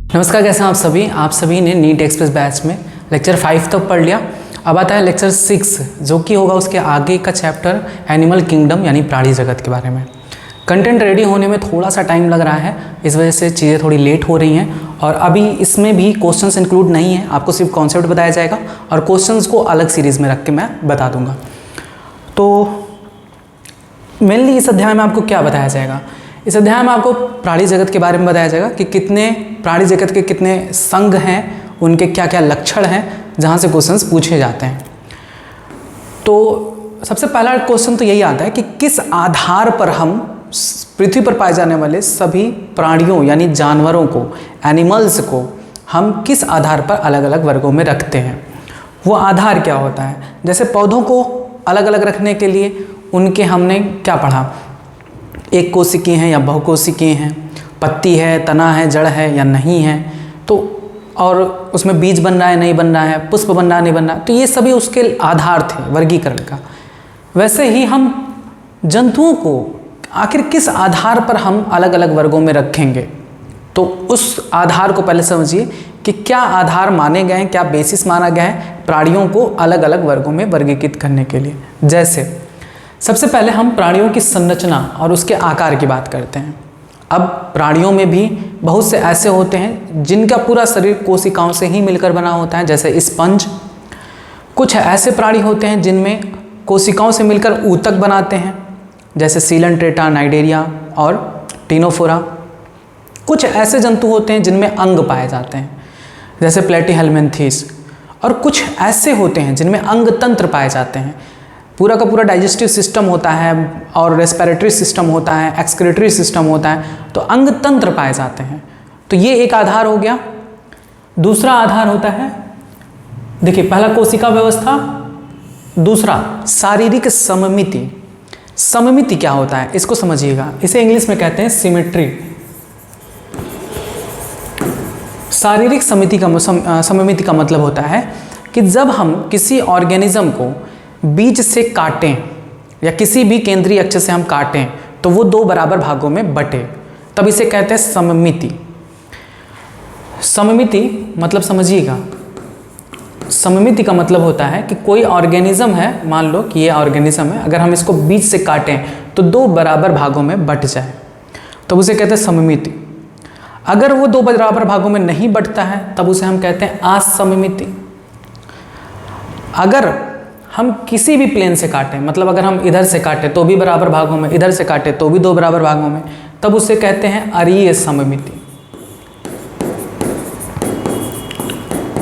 नमस्कार, कैसे हैं आप सभी ने नीट एक्सप्रेस बैच में लेक्चर 5 तक पढ़ लिया। अब आता है लेक्चर 6 जो कि होगा उसके आगे का चैप्टर एनिमल किंगडम यानी प्राणी जगत के बारे में। कंटेंट रेडी होने में थोड़ा सा टाइम लग रहा है, इस वजह से चीज़ें थोड़ी लेट हो रही हैं और अभी इसमें भी क्वेश्चंस इंक्लूड नहीं है, आपको सिर्फ कॉन्सेप्ट बताया जाएगा और क्वेश्चंस को अलग सीरीज़ में रख के मैं बता दूंगा। तो मेनली इस अध्याय में आपको क्या बताया जाएगा? इस अध्याय में आपको प्राणी जगत के बारे में बताया जाएगा कि कितने प्राणी जगत के कितने संघ हैं, उनके क्या क्या लक्षण हैं, जहाँ से क्वेश्चंस पूछे जाते हैं। तो सबसे पहला क्वेश्चन तो यही आता है कि किस आधार पर हम पृथ्वी पर पाए जाने वाले सभी प्राणियों यानी जानवरों को, एनिमल्स को हम किस आधार पर अलग अलग वर्गों में रखते हैं। वो आधार क्या होता है? जैसे पौधों को अलग अलग रखने के लिए उनके हमने क्या पढ़ा, एक कोशिकीय हैं या बहुकोशिकीय हैं, पत्ती है, तना है, जड़ है या नहीं है, तो और उसमें बीज बन रहा है नहीं बन रहा है, पुष्प बन रहा है नहीं बन रहा है, तो ये सभी उसके आधार थे वर्गीकरण का। वैसे ही हम जंतुओं को आखिर किस आधार पर हम अलग अलग वर्गों में रखेंगे, तो उस आधार को पहले समझिए कि क्या आधार माने गए हैं, क्या बेसिस माना गया है प्राणियों को अलग अलग वर्गों में वर्गीकृत करने के लिए। जैसे सबसे पहले हम प्राणियों की संरचना और उसके आकार की बात करते हैं। अब प्राणियों में भी बहुत से ऐसे होते हैं जिनका पूरा शरीर कोशिकाओं से ही मिलकर बना होता है, जैसे स्पंज। कुछ ऐसे प्राणी होते हैं जिनमें कोशिकाओं से मिलकर ऊतक बनाते हैं, जैसे सीलंट्रेटा, नाइडेरिया और टिनोफोरा। कुछ ऐसे जंतु होते हैं जिनमें अंग पाए जाते हैं, जैसे प्लेटीहेल्मिन्थीस। और कुछ ऐसे होते हैं जिनमें अंग तंत्र पाए जाते हैं, पूरा का पूरा डाइजेस्टिव सिस्टम होता है और रेस्पिरेटरी सिस्टम होता है, एक्सक्रीटरी सिस्टम होता है, तो अंग तंत्र पाए जाते हैं। तो ये एक आधार हो गया। दूसरा आधार होता है, देखिए पहला कोशिका व्यवस्था, दूसरा शारीरिक सममिति। सममिति क्या होता है इसको समझिएगा, इसे इंग्लिश में कहते हैं सिमेट्री। शारीरिक सममिति का मतलब होता है कि जब हम किसी ऑर्गेनिज्म को बीच से काटें या किसी भी केंद्रीय अक्ष से हम काटें तो वो दो बराबर भागों में बटे, तब इसे कहते हैं सममिति। सममिति मतलब समझिएगा, सममिति का मतलब होता है कि कोई ऑर्गेनिज्म है, मान लो कि ये ऑर्गेनिज्म है, अगर हम इसको बीच से काटें तो दो बराबर भागों में बट जाए तो उसे कहते हैं सममिति। अगर वो दो बराबर भागों में नहीं बटता है तब उसे हम कहते हैं असममिति। अगर हम किसी भी प्लेन से काटें, मतलब अगर हम इधर से काटें तो भी बराबर भागों में, इधर से काटें तो भी दो बराबर भागों में, तब उसे कहते हैं अरीय सममिति।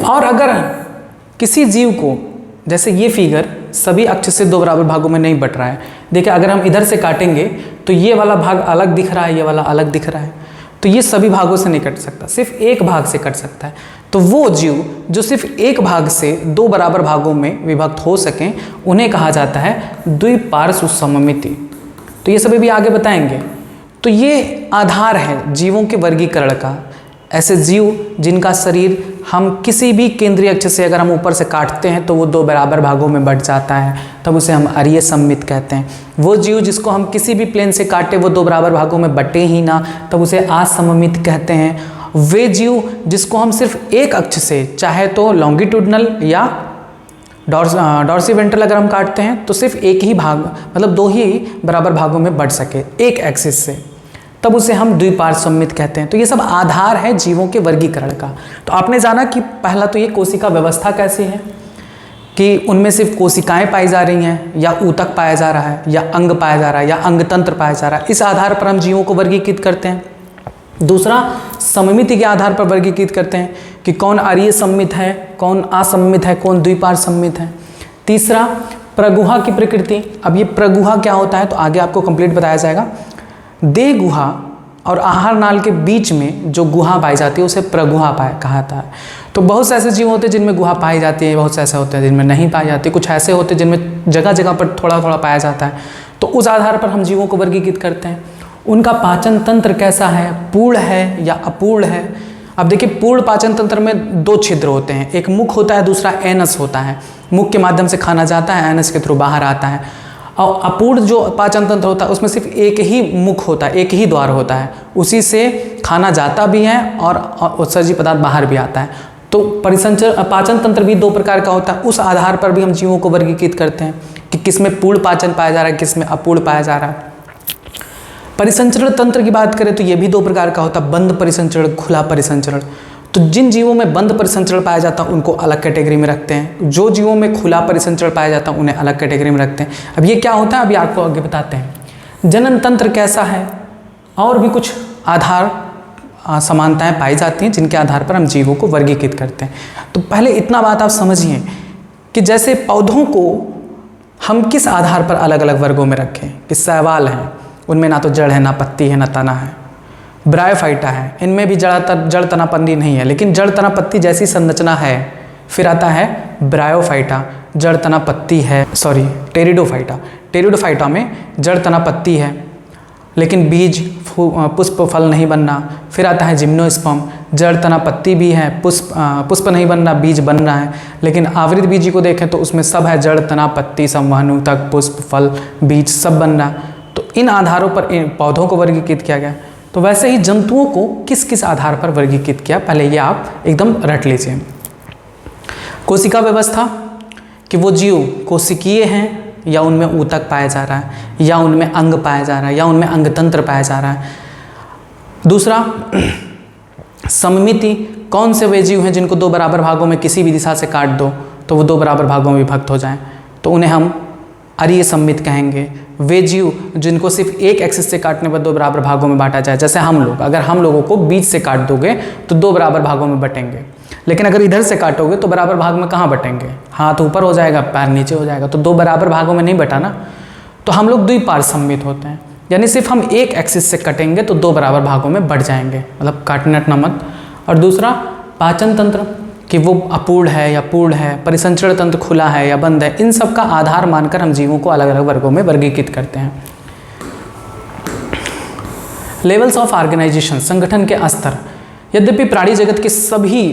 और अगर किसी जीव को, जैसे ये फिगर सभी अक्ष से दो बराबर भागों में नहीं बट रहा है, देखिए अगर हम इधर से काटेंगे तो ये वाला भाग अलग दिख रहा है, ये वाला अलग दिख रहा है, तो ये सभी भागों से नहीं कट सकता, सिर्फ एक भाग से कट सकता है। तो वो जीव जो सिर्फ एक भाग से दो बराबर भागों में विभक्त हो सकें उन्हें कहा जाता है द्विपार्श्व सममिति। तो ये सभी भी आगे बताएंगे। तो ये आधार है जीवों के वर्गीकरण का। ऐसे जीव जिनका शरीर हम किसी भी केंद्रीय अक्ष से अगर हम ऊपर से काटते हैं तो वो दो बराबर भागों में बट जाता है, तब उसे हम अरीय सममित कहते हैं। वो जीव जिसको हम किसी भी प्लेन से काटे वो दो बराबर भागों में बटे ही ना, तब उसे असममित कहते हैं। वे जीव जिसको हम सिर्फ एक अक्ष से, चाहे तो लॉन्गिट्यूडनल या डॉर्सिवेंट्रल अगर हम काटते हैं तो सिर्फ एक ही भाग, मतलब दो ही बराबर भागों में बट सके एक एक्सिस से, तब उसे हम द्विपार्श्व सममित कहते हैं। तो ये सब आधार है जीवों के वर्गीकरण का। तो आपने जाना कि पहला तो ये कोशिका व्यवस्था कैसी है, कि उनमें सिर्फ कोशिकाएं पाई जा रही हैं या ऊतक पाया जा रहा है या अंग पाया जा रहा है या अंग तंत्र पाया जा रहा है, इस आधार पर हम जीवों को वर्गीकृत करते हैं। दूसरा सममिति के आधार पर वर्गीकृत करते हैं कि कौन अरीय सममित है, कौन असममित है, कौन द्विपार्श्व सममित है। तीसरा प्रगुहा की प्रकृति। अब ये प्रगुहा क्या होता है तो आगे आपको कंप्लीट बताया जाएगा। देह गुहा और आहार नाल के बीच में जो गुहा पाई जाती है उसे प्रगुहा कहा जाता है। तो बहुत से ऐसे जीव होते हैं जिनमें गुहा पाई जाती है, बहुत से ऐसे होते हैं जिनमें नहीं पाई जाती, कुछ ऐसे होते हैं जिनमें जगह जगह पर थोड़ा थोड़ा पाया जाता है। तो उस आधार पर हम जीवों को वर्गीकृत करते हैं। उनका पाचन तंत्र कैसा है, पूर्ण है या अपूर्ण है। अब देखिए पूर्ण पाचन तंत्र में दो छिद्र होते हैं, एक मुख होता है, दूसरा एनस होता है। मुख के माध्यम से खाना जाता है, एनस के थ्रू बाहर आता है। और अपूर्ण जो पाचन तंत्र होता है उसमें सिर्फ एक ही मुख होता है, एक ही द्वार होता है, उसी से खाना जाता भी है और उत्सर्जी पदार्थ बाहर भी आता है। तो पाचन तंत्र भी दो प्रकार का होता है, उस आधार पर भी हम जीवों को वर्गीकृत करते हैं कि किस में पूर्ण पाचन पाया जा रहा है, किस में अपूर्ण पाया जा रहा है। परिसंचरण तंत्र की बात करें तो ये भी दो प्रकार का होता है, बंद परिसंचरण, खुला परिसंचरण। तो जिन जीवों में बंद परिसंचरण पाया जाता है उनको अलग कैटेगरी में रखते हैं, जो जीवों में खुला परिसंचरण पाया जाता है उन्हें अलग कैटेगरी में रखते हैं। अब ये क्या होता है अभी आपको आगे बताते हैं। जनन तंत्र कैसा है, और भी कुछ आधार समानताएं पाई जाती हैं जिनके आधार पर हम जीवों को वर्गीकृत करते हैं। तो पहले इतना बात आप समझिए कि जैसे पौधों को हम किस आधार पर अलग अलग वर्गों में रखें, कि शैवाल हैं, उनमें ना तो जड़ है, ना पत्ती है, ना तना है। ब्रायोफाइटा है, इनमें भी जड़ तना पत्ती नहीं है, लेकिन जड़ तना पत्ती जैसी संरचना है। फिर आता है ब्रायोफाइटा, जड़ तना पत्ती है, टेरिडोफाइटा। टेरिडोफाइटा में जड़ तना पत्ती है लेकिन बीज पुष्प फल नहीं बनना। फिर आता है जिम्नोस्पर्म, जड़ तना पत्ती भी है, पुष्प नहीं बनना, बीज बन रहा है। लेकिन आवृत बीजी को देखें तो उसमें सब है, जड़ तना पत्ती संवहन ऊतक पुष्प फल बीज सब बन रहा है। तो इन आधारों पर इन पौधों को वर्गीकृत किया गया। तो वैसे ही जंतुओं को किस किस आधार पर वर्गीकृत किया, पहले ये आप एकदम रट लीजिए। कोशिका व्यवस्था, कि वो जीव कोशिकीय हैं या उनमें ऊतक पाया जा रहा है, या उनमें अंग पाया जा रहा है, या उनमें अंग तंत्र पाया जा रहा है। दूसरा सममिति, कौन से वे जीव हैं जिनको दो बराबर भागों में किसी भी दिशा से काट दो तो वो दो बराबर भागों में विभक्त हो जाएं, तो उन्हें हम अरीय सममित कहेंगे। वे जीव जिनको सिर्फ एक एक्सिस से काटने पर दो बराबर भागों में बांटा जाए, जैसे हम लोग, अगर हम लोगों को बीच से काट दोगे तो दो बराबर भागों में बटेंगे, लेकिन अगर इधर से काटोगे तो बराबर भाग में कहाँ बटेंगे, हाथ ऊपर हो जाएगा, पैर नीचे हो जाएगा, तो दो बराबर भागों में नहीं बटा ना। तो हम लोग द्विपार्श्व सममित होते हैं, यानी सिर्फ हम एक एक्सिस से कटेंगे तो दो बराबर भागों में बढ़ जाएंगे, मतलब काटना मत। और दूसरा पाचन तंत्र, कि वो अपूर्ण है या पूर्ण है, परिसंचरण तंत्र खुला है या बंद है, इन सब का आधार मानकर हम जीवों को अलग अलग वर्गों में वर्गीकृत करते हैं। लेवल्स ऑफ ऑर्गेनाइजेशन, संगठन के स्तर। यद्यपि प्राणी जगत के सभी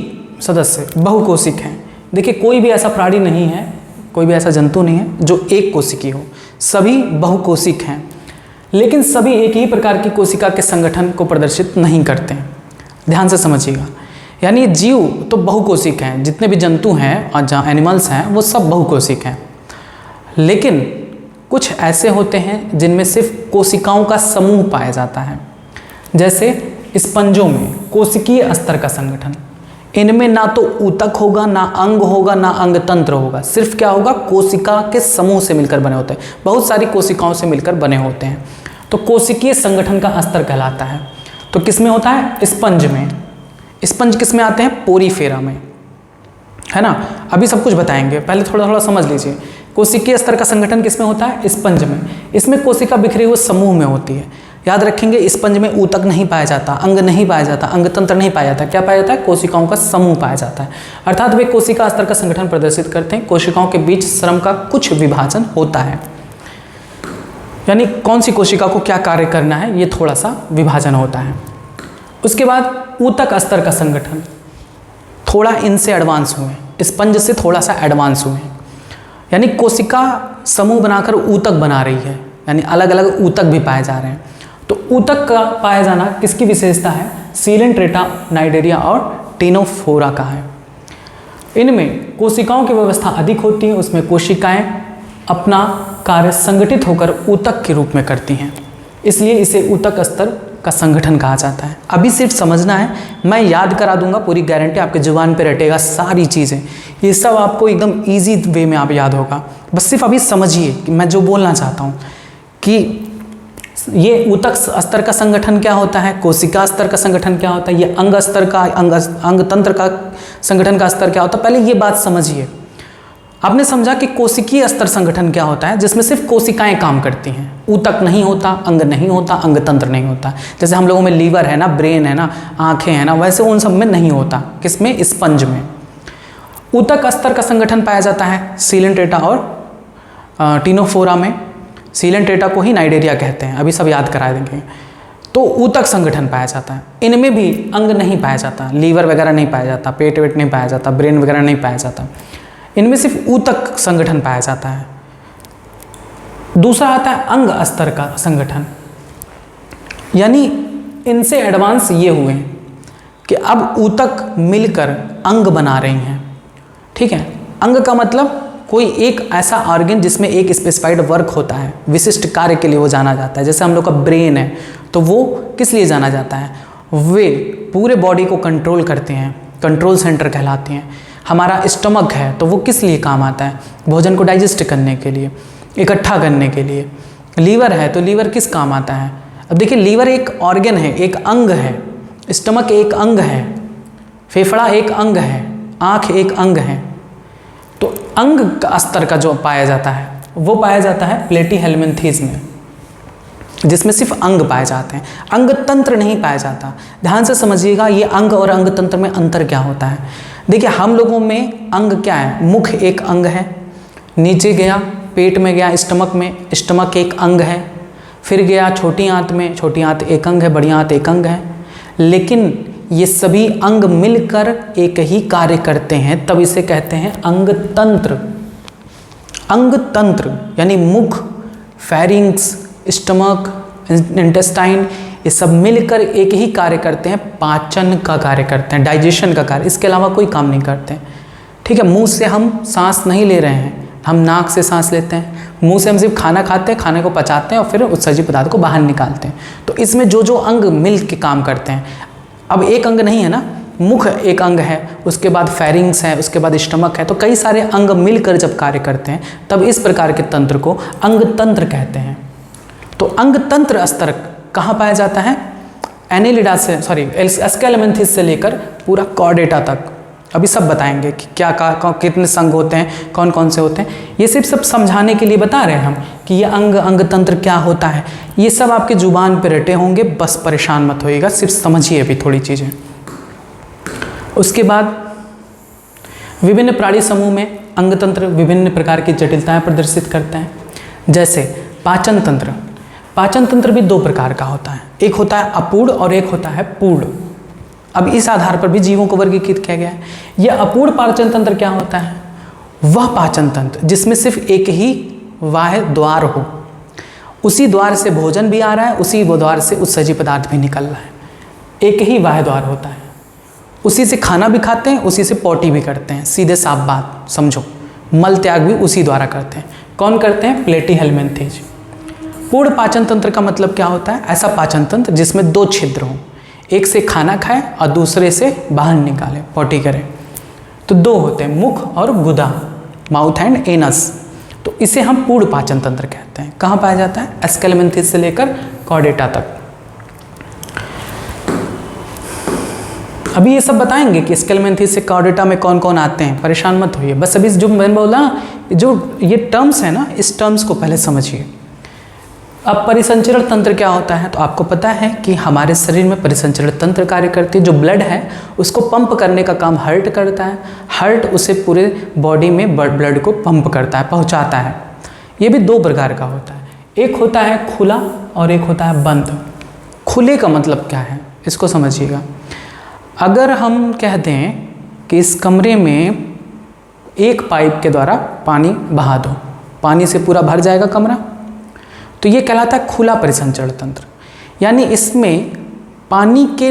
सदस्य बहुकोशिक हैं, देखिए कोई भी ऐसा प्राणी नहीं है, कोई भी ऐसा जंतु नहीं है जो एक कोशिकी हो, सभी बहुकोशिक हैं, लेकिन सभी एक ही प्रकार की कोशिका के संगठन को प्रदर्शित नहीं करते हैं। ध्यान से समझिएगा, यानी जीव तो बहुकोशिक हैं, जितने भी जंतु हैं और जहाँ एनिमल्स हैं वो सब बहुकोशिक हैं, लेकिन कुछ ऐसे होते हैं जिनमें सिर्फ कोशिकाओं का समूह पाया जाता है। जैसे स्पंजों में कोशिकीय स्तर का संगठन, इनमें ना तो ऊतक होगा, ना अंग होगा, ना अंग तंत्र होगा, सिर्फ क्या होगा, कोशिका के समूह से मिलकर बने होते हैं, बहुत सारी कोशिकाओं से मिलकर बने होते हैं। तो कोशिकीय संगठन का स्तर कहलाता है। तो किस में होता है, स्पंज में। स्पंज किस में आते हैं, पोरीफेरा में, है ना। अभी सब कुछ बताएंगे, पहले थोड़ा थोड़ा समझ लीजिए। कोशिकीय स्तर का संगठन किस में होता है, स्पंज में। इसमें कोशिका बिखरे हुए समूह में होती है। याद रखेंगे, स्पंज में ऊतक नहीं पाया जाता, अंग नहीं पाया जाता, अंग तंत्र नहीं पाया जाता, क्या पाया जाता है, कोशिकाओं का समूह पाया जाता है। अर्थात वे कोशिका स्तर का संगठन प्रदर्शित करते हैं। कोशिकाओं के बीच श्रम का कुछ विभाजन होता है, यानी कौन सी कोशिका को क्या कार्य करना है ये थोड़ा सा विभाजन होता है। उसके बाद ऊतक स्तर का संगठन, थोड़ा इनसे एडवांस हुए, स्पंज से थोड़ा सा एडवांस हुए, यानी कोशिका समूह बनाकर ऊतक बना रही है, यानी अलग अलग ऊतक भी पाए जा रहे हैं। तो ऊतक का पाया जाना किसकी विशेषता है, सीलेंट्रेटा, नाइडेरिया और टिनोफोरा का है। इनमें कोशिकाओं की व्यवस्था अधिक होती है, उसमें कोशिकाएं अपना कार्य संगठित होकर ऊतक के रूप में करती हैं, इसलिए इसे ऊतक स्तर का संगठन कहा जाता है। अभी सिर्फ समझना है, मैं याद करा दूंगा, पूरी गारंटी, आपके जुबान पे रटेगा सारी चीज़ें, ये सब आपको एकदम इजी वे में आप याद होगा। बस सिर्फ अभी समझिए कि मैं जो बोलना चाहता हूँ कि ये ऊतक स्तर का संगठन क्या होता है, कोशिका स्तर का संगठन क्या होता है, ये अंग स्तर का अंग तंत्र का संगठन का स्तर क्या होता है। पहले ये बात समझिए। आपने समझा कि कोशिकीय स्तर संगठन क्या होता है, जिसमें सिर्फ कोशिकाएं काम करती हैं, ऊतक नहीं होता, अंग नहीं होता, अंग तंत्र नहीं होता। जैसे हम लोगों में लीवर है ना, ब्रेन है ना, आंखें हैं ना, वैसे उन सब में नहीं होता। किसमें, स्पंज में। ऊतक स्तर का संगठन पाया जाता है सीलेंट्रेटा और टिनोफोरा में। सीलेंट्रेटा को ही नाइडेरिया कहते हैं, अभी सब याद करा देंगे। तो ऊतक संगठन पाया जाता है। इनमें भी अंग नहीं पाया जाता, लीवर वगैरह नहीं पाया जाता, पेट वेट नहीं पाया जाता, ब्रेन वगैरह नहीं पाया जाता, इनमें सिर्फ ऊतक संगठन पाया जाता है। दूसरा आता है अंग स्तर का संगठन, यानी इनसे एडवांस ये हुए हैं कि अब ऊतक मिलकर अंग बना रही हैं। ठीक है, अंग का मतलब कोई एक ऐसा ऑर्गन जिसमें एक स्पेसिफाइड वर्क होता है, विशिष्ट कार्य के लिए वो जाना जाता है। जैसे हम लोग का ब्रेन है तो वो किस लिए जाना जाता है, वे पूरे बॉडी को कंट्रोल करते हैं, कंट्रोल सेंटर कहलाते हैं। हमारा स्टमक है तो वो किस लिए काम आता है, भोजन को डाइजेस्ट करने के लिए, इकट्ठा करने के लिए। लीवर है तो लीवर किस काम आता है, अब देखिए लीवर एक ऑर्गन है, एक अंग है, स्टमक एक अंग है, फेफड़ा एक अंग है, आँख एक अंग है। तो अंग का स्तर का जो पाया जाता है वो पाया जाता है प्लेटीहेल्मिन्थेस में, जिसमें सिर्फ अंग पाए जाते हैं, अंग तंत्र नहीं पाया जाता। ध्यान से समझिएगा ये अंग और अंग तंत्र में अंतर क्या होता है। देखिए हम लोगों में अंग क्या है, मुख एक अंग है, नीचे गया पेट में गया स्टमक में, स्टमक एक अंग है, फिर गया छोटी आंत में, छोटी आंत एक अंग है, बड़ी आंत एक अंग है। लेकिन ये सभी अंग मिलकर एक ही कार्य करते हैं, तब इसे कहते हैं अंग तंत्र। अंग तंत्र यानी मुख, फेरिंग्स, स्टमक, इंटेस्टाइन, ये सब मिलकर एक ही कार्य करते हैं, पाचन का कार्य करते हैं, डाइजेशन का कार्य, इसके अलावा कोई काम नहीं करते हैं। ठीक है, मुंह से हम सांस नहीं ले रहे हैं, हम नाक से सांस लेते हैं, मुंह से हम सिर्फ खाना खाते हैं, खाने को पचाते हैं और फिर उत्सर्जी पदार्थ को बाहर निकालते हैं। तो इसमें जो जो अंग मिल के काम करते हैं, अब एक अंग नहीं है ना, मुख एक अंग है, उसके बाद फेरिंग्स है, उसके बाद स्टमक है, तो कई सारे अंग मिलकर जब कार्य करते हैं तब इस प्रकार के तंत्र को अंग तंत्र कहते हैं। तो अंग तंत्र स्तर कहाँ पाया जाता है, एनेलिडा से एस्केलेमेंथिस से लेकर पूरा कॉर्डेटा तक। अभी सब बताएंगे कि क्या कितने संघ होते हैं, कौन कौन से होते हैं, ये सिर्फ सब समझाने के लिए बता रहे हैं हम कि ये अंग तंत्र क्या होता है। ये सब आपके जुबान पे रटे होंगे, बस परेशान मत होइएगा, सिर्फ समझिए अभी थोड़ी चीज़ें। उसके बाद विभिन्न प्राणी समूह में अंग तंत्र विभिन्न प्रकार की जटिलताएं प्रदर्शित करते हैं। जैसे पाचन तंत्र, पाचन तंत्र भी दो प्रकार का होता है, एक होता है अपूर्ण और एक होता है पूर्ण। अब इस आधार पर भी जीवों को वर्गीकृत किया गया है। यह अपूर्ण पाचन तंत्र क्या होता है, वह पाचन तंत्र जिसमें सिर्फ एक ही वाह्य द्वार हो, उसी द्वार से भोजन भी आ रहा है, उसी द्वार से उत्सर्जी पदार्थ भी निकल रहा है, एक ही वाह्य द्वार होता है, उसी से खाना भी खाते हैं, उसी से पोटी भी करते हैं। सीधे साफ बात समझो, मल त्याग भी उसी द्वारा करते हैं। कौन करते हैं, प्लेटीहेल्मिन्थेस। पूर्ण पाचन तंत्र का मतलब क्या होता है, ऐसा पाचन तंत्र जिसमें दो छिद्र हों, एक से खाना खाए और दूसरे से बाहर निकाले, पोटी करें। तो दो होते हैं, मुख और गुदा, माउथ एंड एनस। तो इसे हम पूर्ण पाचन तंत्र कहते हैं। कहाँ पाया जाता है, एस्केलेमेंथिस से लेकर कॉर्डेटा तक। अभी ये सब बताएंगे कि एस्केलेमेंथिस से कॉर्डेटा में कौन कौन आते हैं, परेशान मत होइए, बस अभी जो मैंने बोला जो ये टर्म्स है ना, इस टर्म्स को पहले समझिए। अब परिसंचरण तंत्र क्या होता है, तो आपको पता है कि हमारे शरीर में परिसंचरण तंत्र कार्य करती है। जो ब्लड है उसको पंप करने का काम हार्ट करता है, हार्ट उसे पूरे बॉडी में ब्लड को पंप करता है, पहुंचाता है। ये भी दो प्रकार का होता है, एक होता है खुला और एक होता है बंद। खुले का मतलब क्या है, इसको समझिएगा। अगर हम कह दें कि इस कमरे में एक पाइप के द्वारा पानी बहा दो, पानी से पूरा भर जाएगा कमरा, तो ये कहलाता है खुला परिसंचरण तंत्र। यानी इसमें पानी के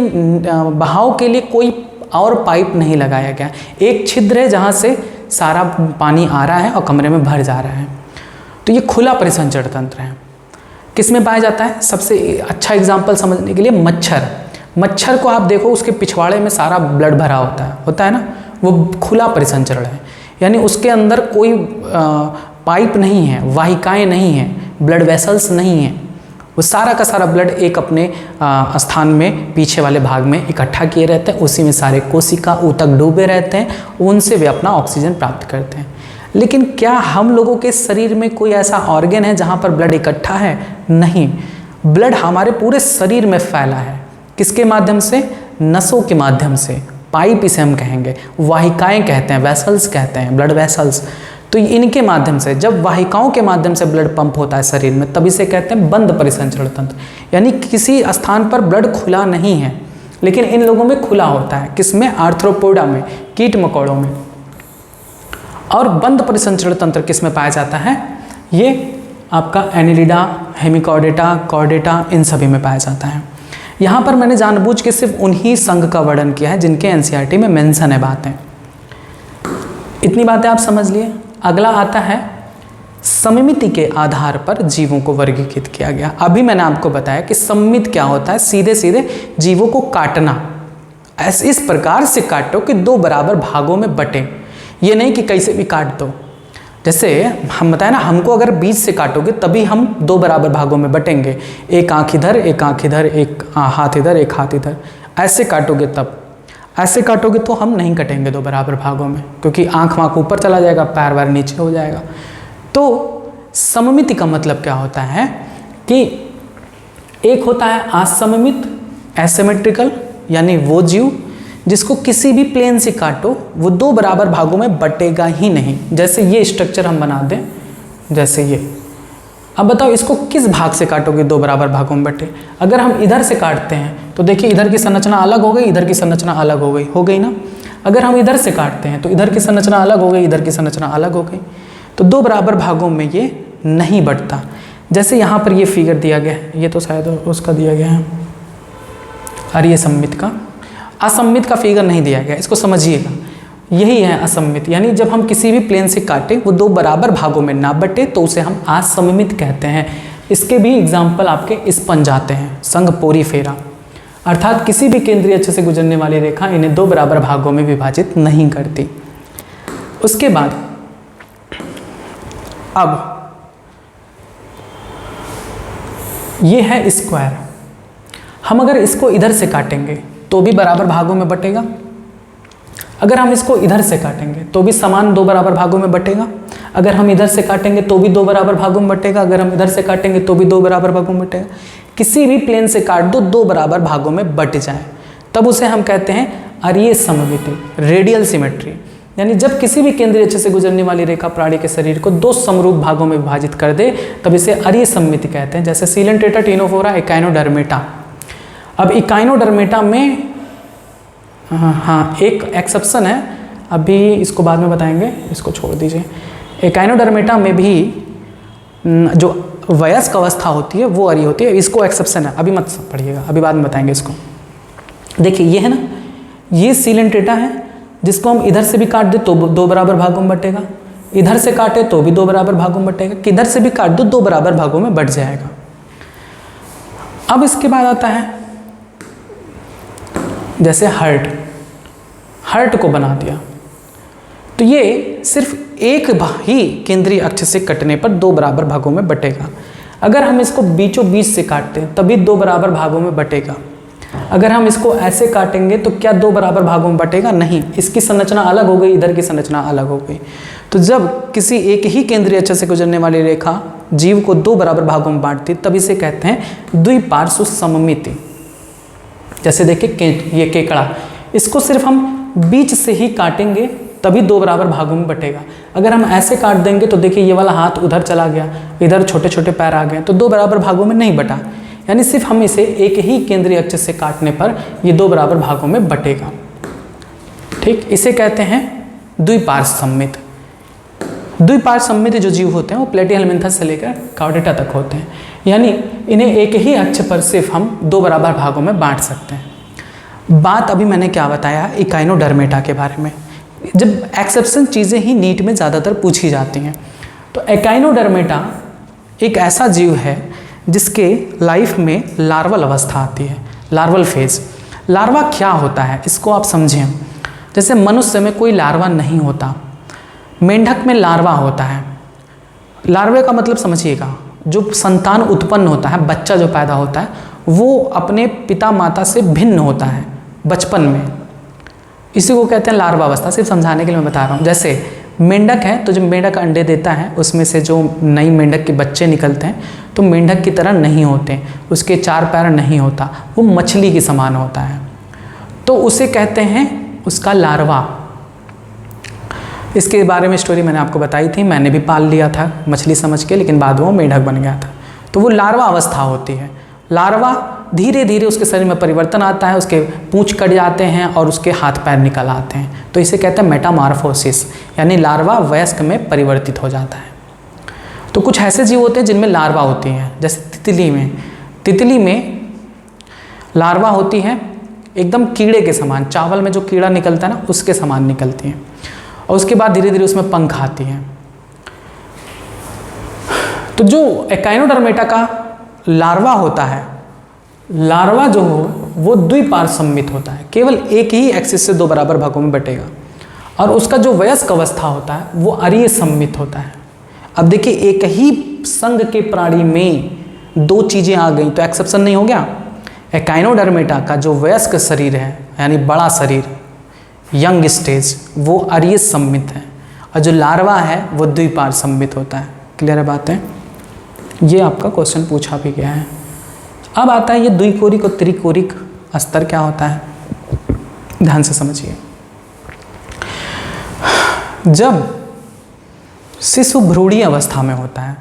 बहाव के लिए कोई और पाइप नहीं लगाया गया, एक छिद्र है जहाँ से सारा पानी आ रहा है और कमरे में भर जा रहा है। तो ये खुला परिसंचरण तंत्र है। किस में पाया जाता है, सबसे अच्छा एग्जाम्पल समझने के लिए मच्छर। मच्छर को आप देखो, उसके पिछवाड़े में सारा ब्लड भरा होता है ना, वो खुला परिसंचरण है। यानी उसके अंदर कोई पाइप नहीं है, वाहिकाएं नहीं हैं, ब्लड वेसल्स नहीं हैं, वो सारा का सारा ब्लड एक अपने स्थान में पीछे वाले भाग में इकट्ठा किए रहते हैं, उसी में सारे कोशिका ऊतक डूबे रहते हैं, उनसे वे अपना ऑक्सीजन प्राप्त करते हैं। लेकिन क्या हम लोगों के शरीर में कोई ऐसा ऑर्गन है जहाँ पर ब्लड इकट्ठा है? नहीं, ब्लड हमारे पूरे शरीर में फैला है। किसके माध्यम से? नसों के माध्यम से, पाइप इसे हम कहेंगे, वाहिकाएं कहते हैं, वेसल्स कहते हैं, ब्लड वेसल्स। तो इनके माध्यम से, जब वाहिकाओं के माध्यम से ब्लड पंप होता है शरीर में, तब इसे कहते हैं बंद परिसंचरण तंत्र। यानी किसी स्थान पर ब्लड खुला नहीं है, लेकिन इन लोगों में खुला होता है। किसमें? आर्थ्रोपोडा में, कीट मकोड़ों में। और बंद परिसंचरण तंत्र किस में पाया जाता है? ये आपका एनिलिडा, हेमिकॉर्डेटा, कॉर्डेटा, इन सभी में पाया जाता है। यहाँ पर मैंने जानबूझ के सिर्फ उन्हीं संघ का वर्णन किया है जिनके एनसीईआरटी में मेंशन है बातें। इतनी बातें आप समझ लिए। अगला आता है सममिति के आधार पर जीवों को वर्गीकृत किया गया। अभी मैंने आपको बताया कि सममित क्या होता है, सीधे सीधे जीवों को काटना, ऐसे इस प्रकार से काटो कि दो बराबर भागों में बटे, ये नहीं कि कैसे भी काट दो। जैसे हम बताए ना, हमको अगर बीच से काटोगे तभी हम दो बराबर भागों में बटेंगे, एक आँख इधर, एक आँख इधर, एक हाथ इधर, एक हाथ इधर, ऐसे काटोगे तब। ऐसे काटोगे तो हम नहीं कटेंगे दो बराबर भागों में, क्योंकि आँख वाँख ऊपर चला जाएगा, पैर वैर नीचे हो जाएगा। तो सममिति का मतलब क्या होता है कि एक होता है असममित, एसिमेट्रिकल, यानी वो जीव जिसको किसी भी प्लेन से काटो वो दो बराबर भागों में बटेगा ही नहीं। जैसे ये स्ट्रक्चर हम बना दें, जैसे ये। अब बताओ इसको किस भाग से काटोगे दो बराबर भागों में बटे। अगर हम इधर से काटते हैं तो देखिए इधर की संरचना अलग हो गई, इधर की संरचना अलग हो गई ना। अगर हम इधर से काटते हैं तो इधर की संरचना अलग हो गई, इधर की संरचना अलग हो गई। तो दो बराबर भागों में ये नहीं बटता। जैसे यहाँ पर ये फिगर दिया गया है, ये तो शायद उसका दिया गया है, और ये सममित का, असममित का फिगर नहीं दिया गया, इसको समझिएगा। यही है असममित, यानी जब हम किसी भी प्लेन से काटें वो दो बराबर भागों में ना बटे तो उसे हम असममित कहते हैं। इसके भी एग्जाम्पल आपके स्पंज आते हैं, संघ पोरीफेरा, अर्थात किसी भी केंद्रीय अक्ष से गुजरने वाली रेखा इन्हें दो बराबर भागों में विभाजित नहीं करती। उसके बाद अब ये है स्क्वायर। हम अगर इसको इधर से काटेंगे तो भी बराबर भागों में बटेगा, अगर हम इसको इधर से काटेंगे तो भी समान दो बराबर भागों में बटेगा, अगर हम इधर से काटेंगे तो भी दो बराबर भागों में बटेगा, अगर हम इधर से काटेंगे तो भी दो बराबर भागों में बटेगा। किसी भी प्लेन से काट दो, दो बराबर भागों में बट जाए, तब उसे हम कहते हैं अरीय सममिति, रेडियल सिमेट्री। यानी जब किसी भी केंद्रीय अक्ष से गुजरने वाली रेखा प्राणी के शरीर को दो समरूप भागों में विभाजित कर दे तब इसे अरीय सममिति कहते हैं। जैसे सीलेंट्रेटा, टिनोफोरा, इकाइनोडर्मेटा। अब इकाइनोडर्मेटा में हाँ एक एक्सेप्शन है, अभी इसको बाद में बताएंगे, इसको छोड़ दीजिए। इकाइनोडर्मेटा में भी जो वयस्क अवस्था होती है वो अरीय होती है, इसको एक्सेप्शन है, अभी मत पढ़िएगा, अभी बाद में बताएंगे इसको। देखिए ये है ना, ये सीलेंट्रेटा है जिसको हम इधर से भी काट दे तो दो बराबर भागों में बटेगा, इधर से काटे तो भी दो बराबर भागों में बटेगा, किधर से भी काट दो दो बराबर भागों में बट जाएगा। अब इसके बाद आता है जैसे हर्ट को बना दिया तो ये सिर्फ एक ही केंद्रीय अक्ष से कटने पर दो बराबर भागों में बटेगा। अगर हम इसको बीचों बीच से काटते हैं तभी दो बराबर भागों में बटेगा। अगर हम इसको ऐसे काटेंगे तो क्या दो बराबर भागों में बटेगा? नहीं, इसकी संरचना अलग हो गई, इधर की संरचना अलग हो गई। तो जब किसी एक ही केंद्रीय अक्ष से गुजरने वाली रेखा जीव को दो बराबर भागों में बांटती तब इसे कहते हैं द्विपार्श्व सममिति। जैसे देखिए ये केकड़ा, इसको सिर्फ हम बीच से ही काटेंगे तभी दो बराबर भागों में बटेगा। अगर हम ऐसे काट देंगे तो देखिए ये वाला हाथ उधर चला गया, इधर छोटे छोटे पैर आ गए, तो दो बराबर भागों में नहीं बटा। यानी सिर्फ हम इसे एक ही केंद्रीय अक्ष से काटने पर ये दो बराबर भागों में बटेगा। ठीक, इसे कहते हैं द्विपार्श्व सममित। द्विपार्श्व सममित जो जीव होते हैं वो प्लेटिहेल्मिन्थस से लेकर कॉर्डेटा तक होते हैं, यानी इन्हें एक ही अक्ष पर सिर्फ हम दो बराबर भागों में बांट सकते हैं। बात अभी मैंने क्या बताया इकाइनोडर्मेटा के बारे में, जब एक्सेप्शन चीज़ें ही नीट में ज़्यादातर पूछी जाती हैं। तो इकाइनोडर्मेटा एक ऐसा जीव है जिसके लाइफ में लार्वल अवस्था आती है, लार्वल फेज। लार्वा क्या होता है इसको आप समझें। जैसे मनुष्य में कोई लार्वा नहीं होता, मेंढक में लार्वा होता है। लार्वे का मतलब समझिएगा, जो संतान उत्पन्न होता है, बच्चा जो पैदा होता है वो अपने पिता माता से भिन्न होता है बचपन में, इसी को कहते हैं लार्वा अवस्था। सिर्फ समझाने के लिए मैं बता रहा हूँ। जैसे मेंढक है तो जब मेंढक अंडे देता है उसमें से जो नई मेंढक के बच्चे निकलते हैं तो मेंढक की तरह नहीं होते, उसके चार पैर नहीं होता, वो मछली के समान होता है, तो उसे कहते हैं उसका लार्वा। इसके बारे में स्टोरी मैंने आपको बताई थी, मैंने भी पाल लिया था मछली समझ के, लेकिन बाद में वो मेंढक बन गया था। तो वो लार्वा अवस्था होती है। लार्वा धीरे धीरे उसके शरीर में परिवर्तन आता है, उसके पूंछ कट जाते हैं और उसके हाथ पैर निकल आते हैं, तो इसे कहते हैं मेटामॉर्फोसिस, यानी लार्वा वयस्क में परिवर्तित हो जाता है। तो कुछ ऐसे जीव होते हैं जिनमें लार्वा होती हैं, जैसे तितली में लार्वा होती है एकदम कीड़े के समान, चावल में जो कीड़ा निकलता है ना उसके समान निकलती हैं, और उसके बाद धीरे धीरे उसमें पंख आती हैं। तो जो एकाइनोडर्मेटा का लार्वा होता है, लार्वा जो हो वो द्विपार्श्वमित होता है, केवल एक ही एक्सिस से दो बराबर भागों में बटेगा, और उसका जो वयस्क अवस्था होता है वो अरीय सम्मित होता है। अब देखिए एक ही संघ के प्राणी में दो चीज़ें आ गई तो एक्सेप्शन नहीं हो गया। एकाइनोडर्मेटा का जो वयस्क शरीर है यानी बड़ा शरीर, यंग स्टेज, वो अरीय सम्मित है, और जो लार्वा है वो द्विपार्श्वमित होता है। क्लियर है बात है? ये आपका क्वेश्चन पूछा भी गया है। अब आता है ये द्विकोरिक और त्रिकोरिक स्तर क्या होता है, ध्यान से समझिए। जब शिशु भ्रूणीय अवस्था में होता है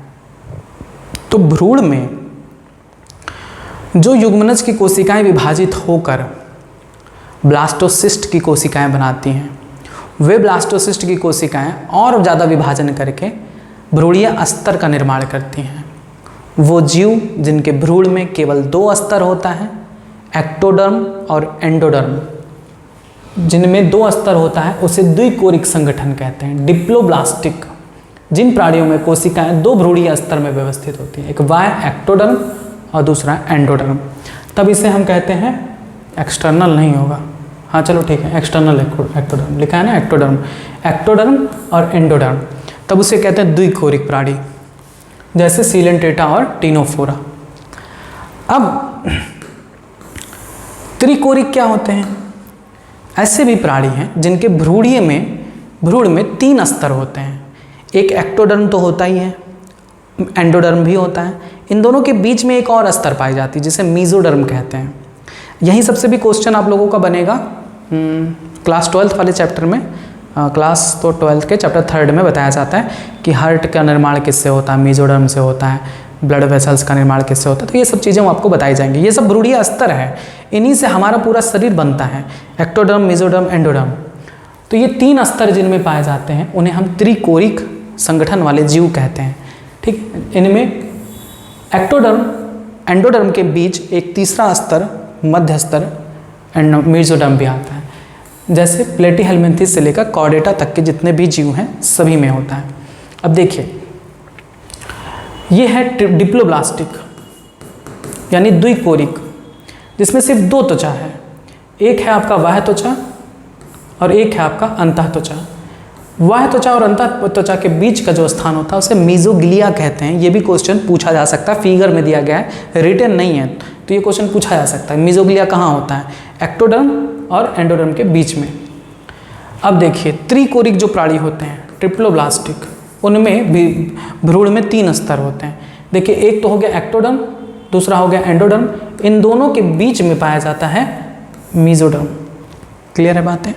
तो भ्रूण में जो युग्मनज की कोशिकाएं विभाजित होकर ब्लास्टोसिस्ट की कोशिकाएं बनाती हैं, वे ब्लास्टोसिस्ट की कोशिकाएं और ज़्यादा विभाजन करके भ्रूणीय स्तर का निर्माण करती हैं। वो जीव जिनके भ्रूण में केवल दो स्तर होता है, एक्टोडर्म और एंडोडर्म, जिनमें दो स्तर होता है उसे द्विकोरिक संगठन कहते हैं। डिप्लोब्लास्टिक जिन प्राणियों में कोशिकाएं दो भ्रूणीय स्तर में व्यवस्थित होती हैं, एक वाय एक्टोडर्म और दूसरा एंडोडर्म, तब इसे हम कहते हैं, एक्सटर्नल नहीं होगा, हाँ चलो ठीक है, एक्सटर्नल एक्टोडर्म लिखा है ना, एक्टोडर्म और एंडोडर्म, तब उसे कहते हैं द्विकोरिक प्राणी, जैसे सीलेंटेटा और टीनोफोरा। अब त्रिकोरिक क्या होते हैं? ऐसे भी प्राणी हैं जिनके भ्रूण में तीन स्तर होते हैं, एक एक्टोडर्म तो होता ही है, एंडोडर्म भी होता है, इन दोनों के बीच में एक और स्तर पाई जाती है जिसे मीजोडर्म कहते हैं। यहीं सबसे भी क्वेश्चन आप लोगों का बनेगा क्लास 12 वाले चैप्टर में, क्लास तो 12 के चैप्टर 3 में बताया जाता है कि हार्ट का निर्माण किससे होता है, मीजोडर्म से होता है, ब्लड वेसल्स का निर्माण किससे होता है, तो ये सब चीज़ें आपको बताई जाएंगी। ये सब भ्रूणीय स्तर है, इन्हीं से हमारा पूरा शरीर बनता है, एक्टोडर्म, मीजोडर्म, एंडोडर्म। तो ये तीन स्तर जिनमें पाए जाते हैं उन्हें हम त्रिकोरिक संगठन वाले जीव कहते हैं। ठीक, इनमें एक्टोडर्म एंडोडर्म के बीच एक तीसरा स्तर, मध्य स्तर मीजोडर्म भी आता है, जैसे प्लेटीहेल्मिन्थेस से लेकर कॉर्डेटा तक के जितने भी जीव हैं सभी में होता है। अब देखिए ये है डिप्लोब्लास्टिक यानी द्विकोरिक, जिसमें सिर्फ दो त्वचा है, एक है आपका बाह्य त्वचा और एक है आपका अंतः त्वचा। बाह्य त्वचा और अंतः त्वचा के बीच का जो स्थान होता है उसे मीजोग्लिया कहते हैं। ये भी क्वेश्चन पूछा जा सकता है, फिगर में दिया गया है, रिटन नहीं है, तो ये क्वेश्चन पूछा जा सकता है मीजोग्लिया कहाँ होता है, एक्टोडर्म और एंडोडर्म के बीच में। अब देखिए त्रिकोरिक जो प्राणी होते हैं ट्रिप्लोब्लास्टिक, उनमें भी भ्रूण में तीन स्तर होते हैं। देखिए एक तो हो गया एक्टोडर्म, दूसरा हो गया एंडोडर्म, इन दोनों के बीच में पाया जाता है मीजोडर्म। क्लियर है बातें?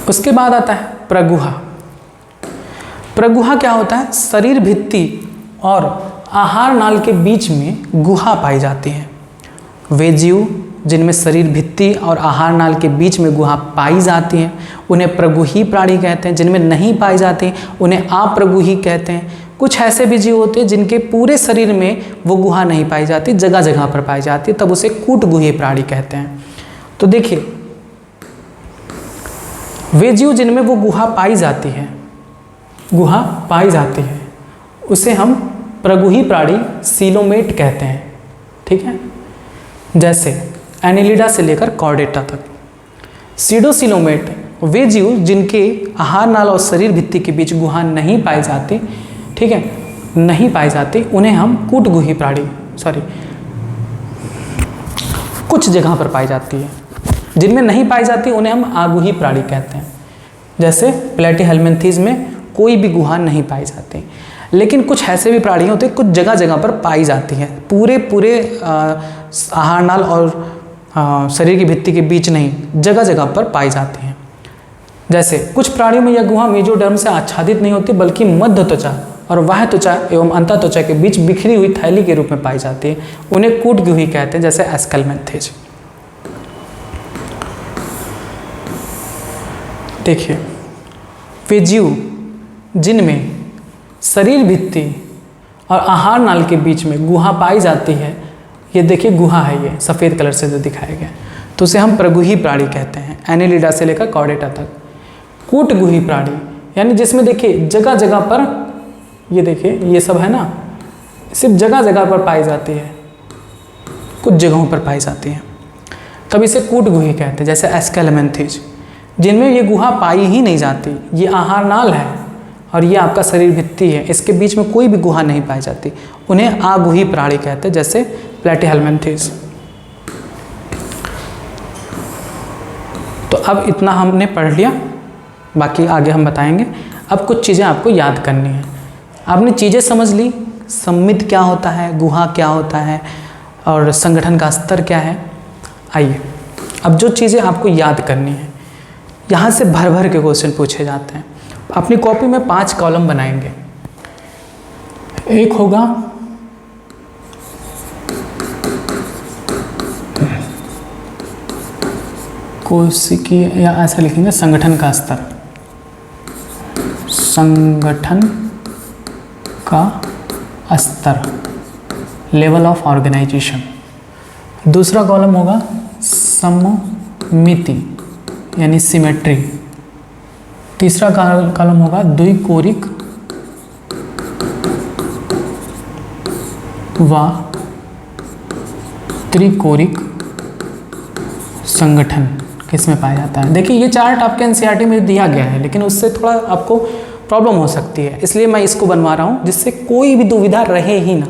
उसके बाद आता है प्रगुहा। प्रगुहा क्या होता है? शरीर भित्ति और आहार नाल के बीच में गुहा पाई जाती है। वे जीव जिनमें शरीर भित्ति और आहार नाल के बीच में गुहा पाई जाती है उन्हें प्रगुही प्राणी कहते हैं, जिनमें नहीं पाई जाती उन्हें अप्रगुही कहते हैं। कुछ ऐसे भी जीव होते हैं जिनके पूरे शरीर में वो गुहा नहीं पाई जाती, जगह जगह पर पाई जाती है, तब उसे कूटगुही प्राणी कहते हैं। तो देखिए वे जीव जिनमें वो गुहा पाई जाती है उसे हम प्रगुही प्राणी सीलोमेट कहते हैं। ठीक है, जैसे एनिलिडा से लेकर कॉर्डेटा तक। सीडोसीलोमेट वे जीव जिनके आहार नाल और शरीर भित्ति के बीच गुहा नहीं पाई जाती, ठीक है, नहीं पाई जाती, उन्हें हम कूटगुही प्राणी कुछ जगह पर पाई जाती है, जिनमें नहीं पाई जाती उन्हें हम आगुही प्राणी कहते हैं। जैसे प्लेटीहेल्मिन्थेस में कोई भी गुहा नहीं पाई जाती, लेकिन कुछ ऐसे भी प्राणी होते हैं कुछ जगह जगह पर पाई जाती हैं, पूरे आहार नाल और शरीर की भित्ति के बीच नहीं, जगह जगह पर पाई जाती हैं। जैसे कुछ प्राणियों में यह गुहा मेजोडर्म से आच्छादित नहीं होती बल्कि मध्य त्वचा और बाह्य त्वचा एवं अंतः त्वचा के बीच बिखरी हुई थैली के रूप में पाई जाती है, उन्हें कूटगुही कहते हैं, जैसे एस्केल्मेंथेज। देखिए वे जीव जिनमें शरीर भित्ति और आहार नाल के बीच में गुहा पाई जाती है, ये देखिए गुहा है, ये सफ़ेद कलर से जो दिखाया गया है, तो उसे हम प्रगुही प्राणी कहते हैं। एनेलिडा से लेकर कॉर्डेटा तक। कूटगुही प्राणी यानी जिसमें देखिए जगह जगह पर, ये देखिए ये सब है ना, सिर्फ जगह जगह पर पाई जाती है, कुछ जगहों पर पाई जाती है, तब इसे कूटगुही कहते हैं। जैसे एस्केलेमेंथिज जिनमें ये गुहा पाई ही नहीं जाती, ये आहार नाल है और ये आपका शरीर भित्ति है, इसके बीच में कोई भी गुहा नहीं पाई जाती, उन्हें आगुही प्राणी कहते हैं। जैसे प्लेटीहेल्मिन्थेस। तो अब इतना हमने पढ़ लिया, बाकी आगे हम बताएंगे। अब कुछ चीज़ें आपको याद करनी है। आपने चीज़ें समझ ली, सम्मित क्या होता है, गुहा क्या होता है और संगठन का स्तर क्या है। आइए अब जो चीज़ें आपको याद करनी है, यहाँ से भर भर के क्वेश्चन पूछे जाते हैं। अपनी कॉपी में 5 कॉलम बनाएंगे। एक होगा कोशिकीय, या ऐसा लिखेंगे संगठन का स्तर, संगठन का स्तर, लेवल ऑफ ऑर्गेनाइजेशन। दूसरा कॉलम होगा सममिति यानी सिमेट्री। तीसरा कॉलम होगा द्विकोरिक व त्रिकोरिक संगठन किसमें पाया जाता है। देखिए ये चार्ट आपके एनसीईआरटी में दिया गया है, लेकिन उससे थोड़ा आपको प्रॉब्लम हो सकती है, इसलिए मैं इसको बनवा रहा हूँ जिससे कोई भी दुविधा रहे ही ना।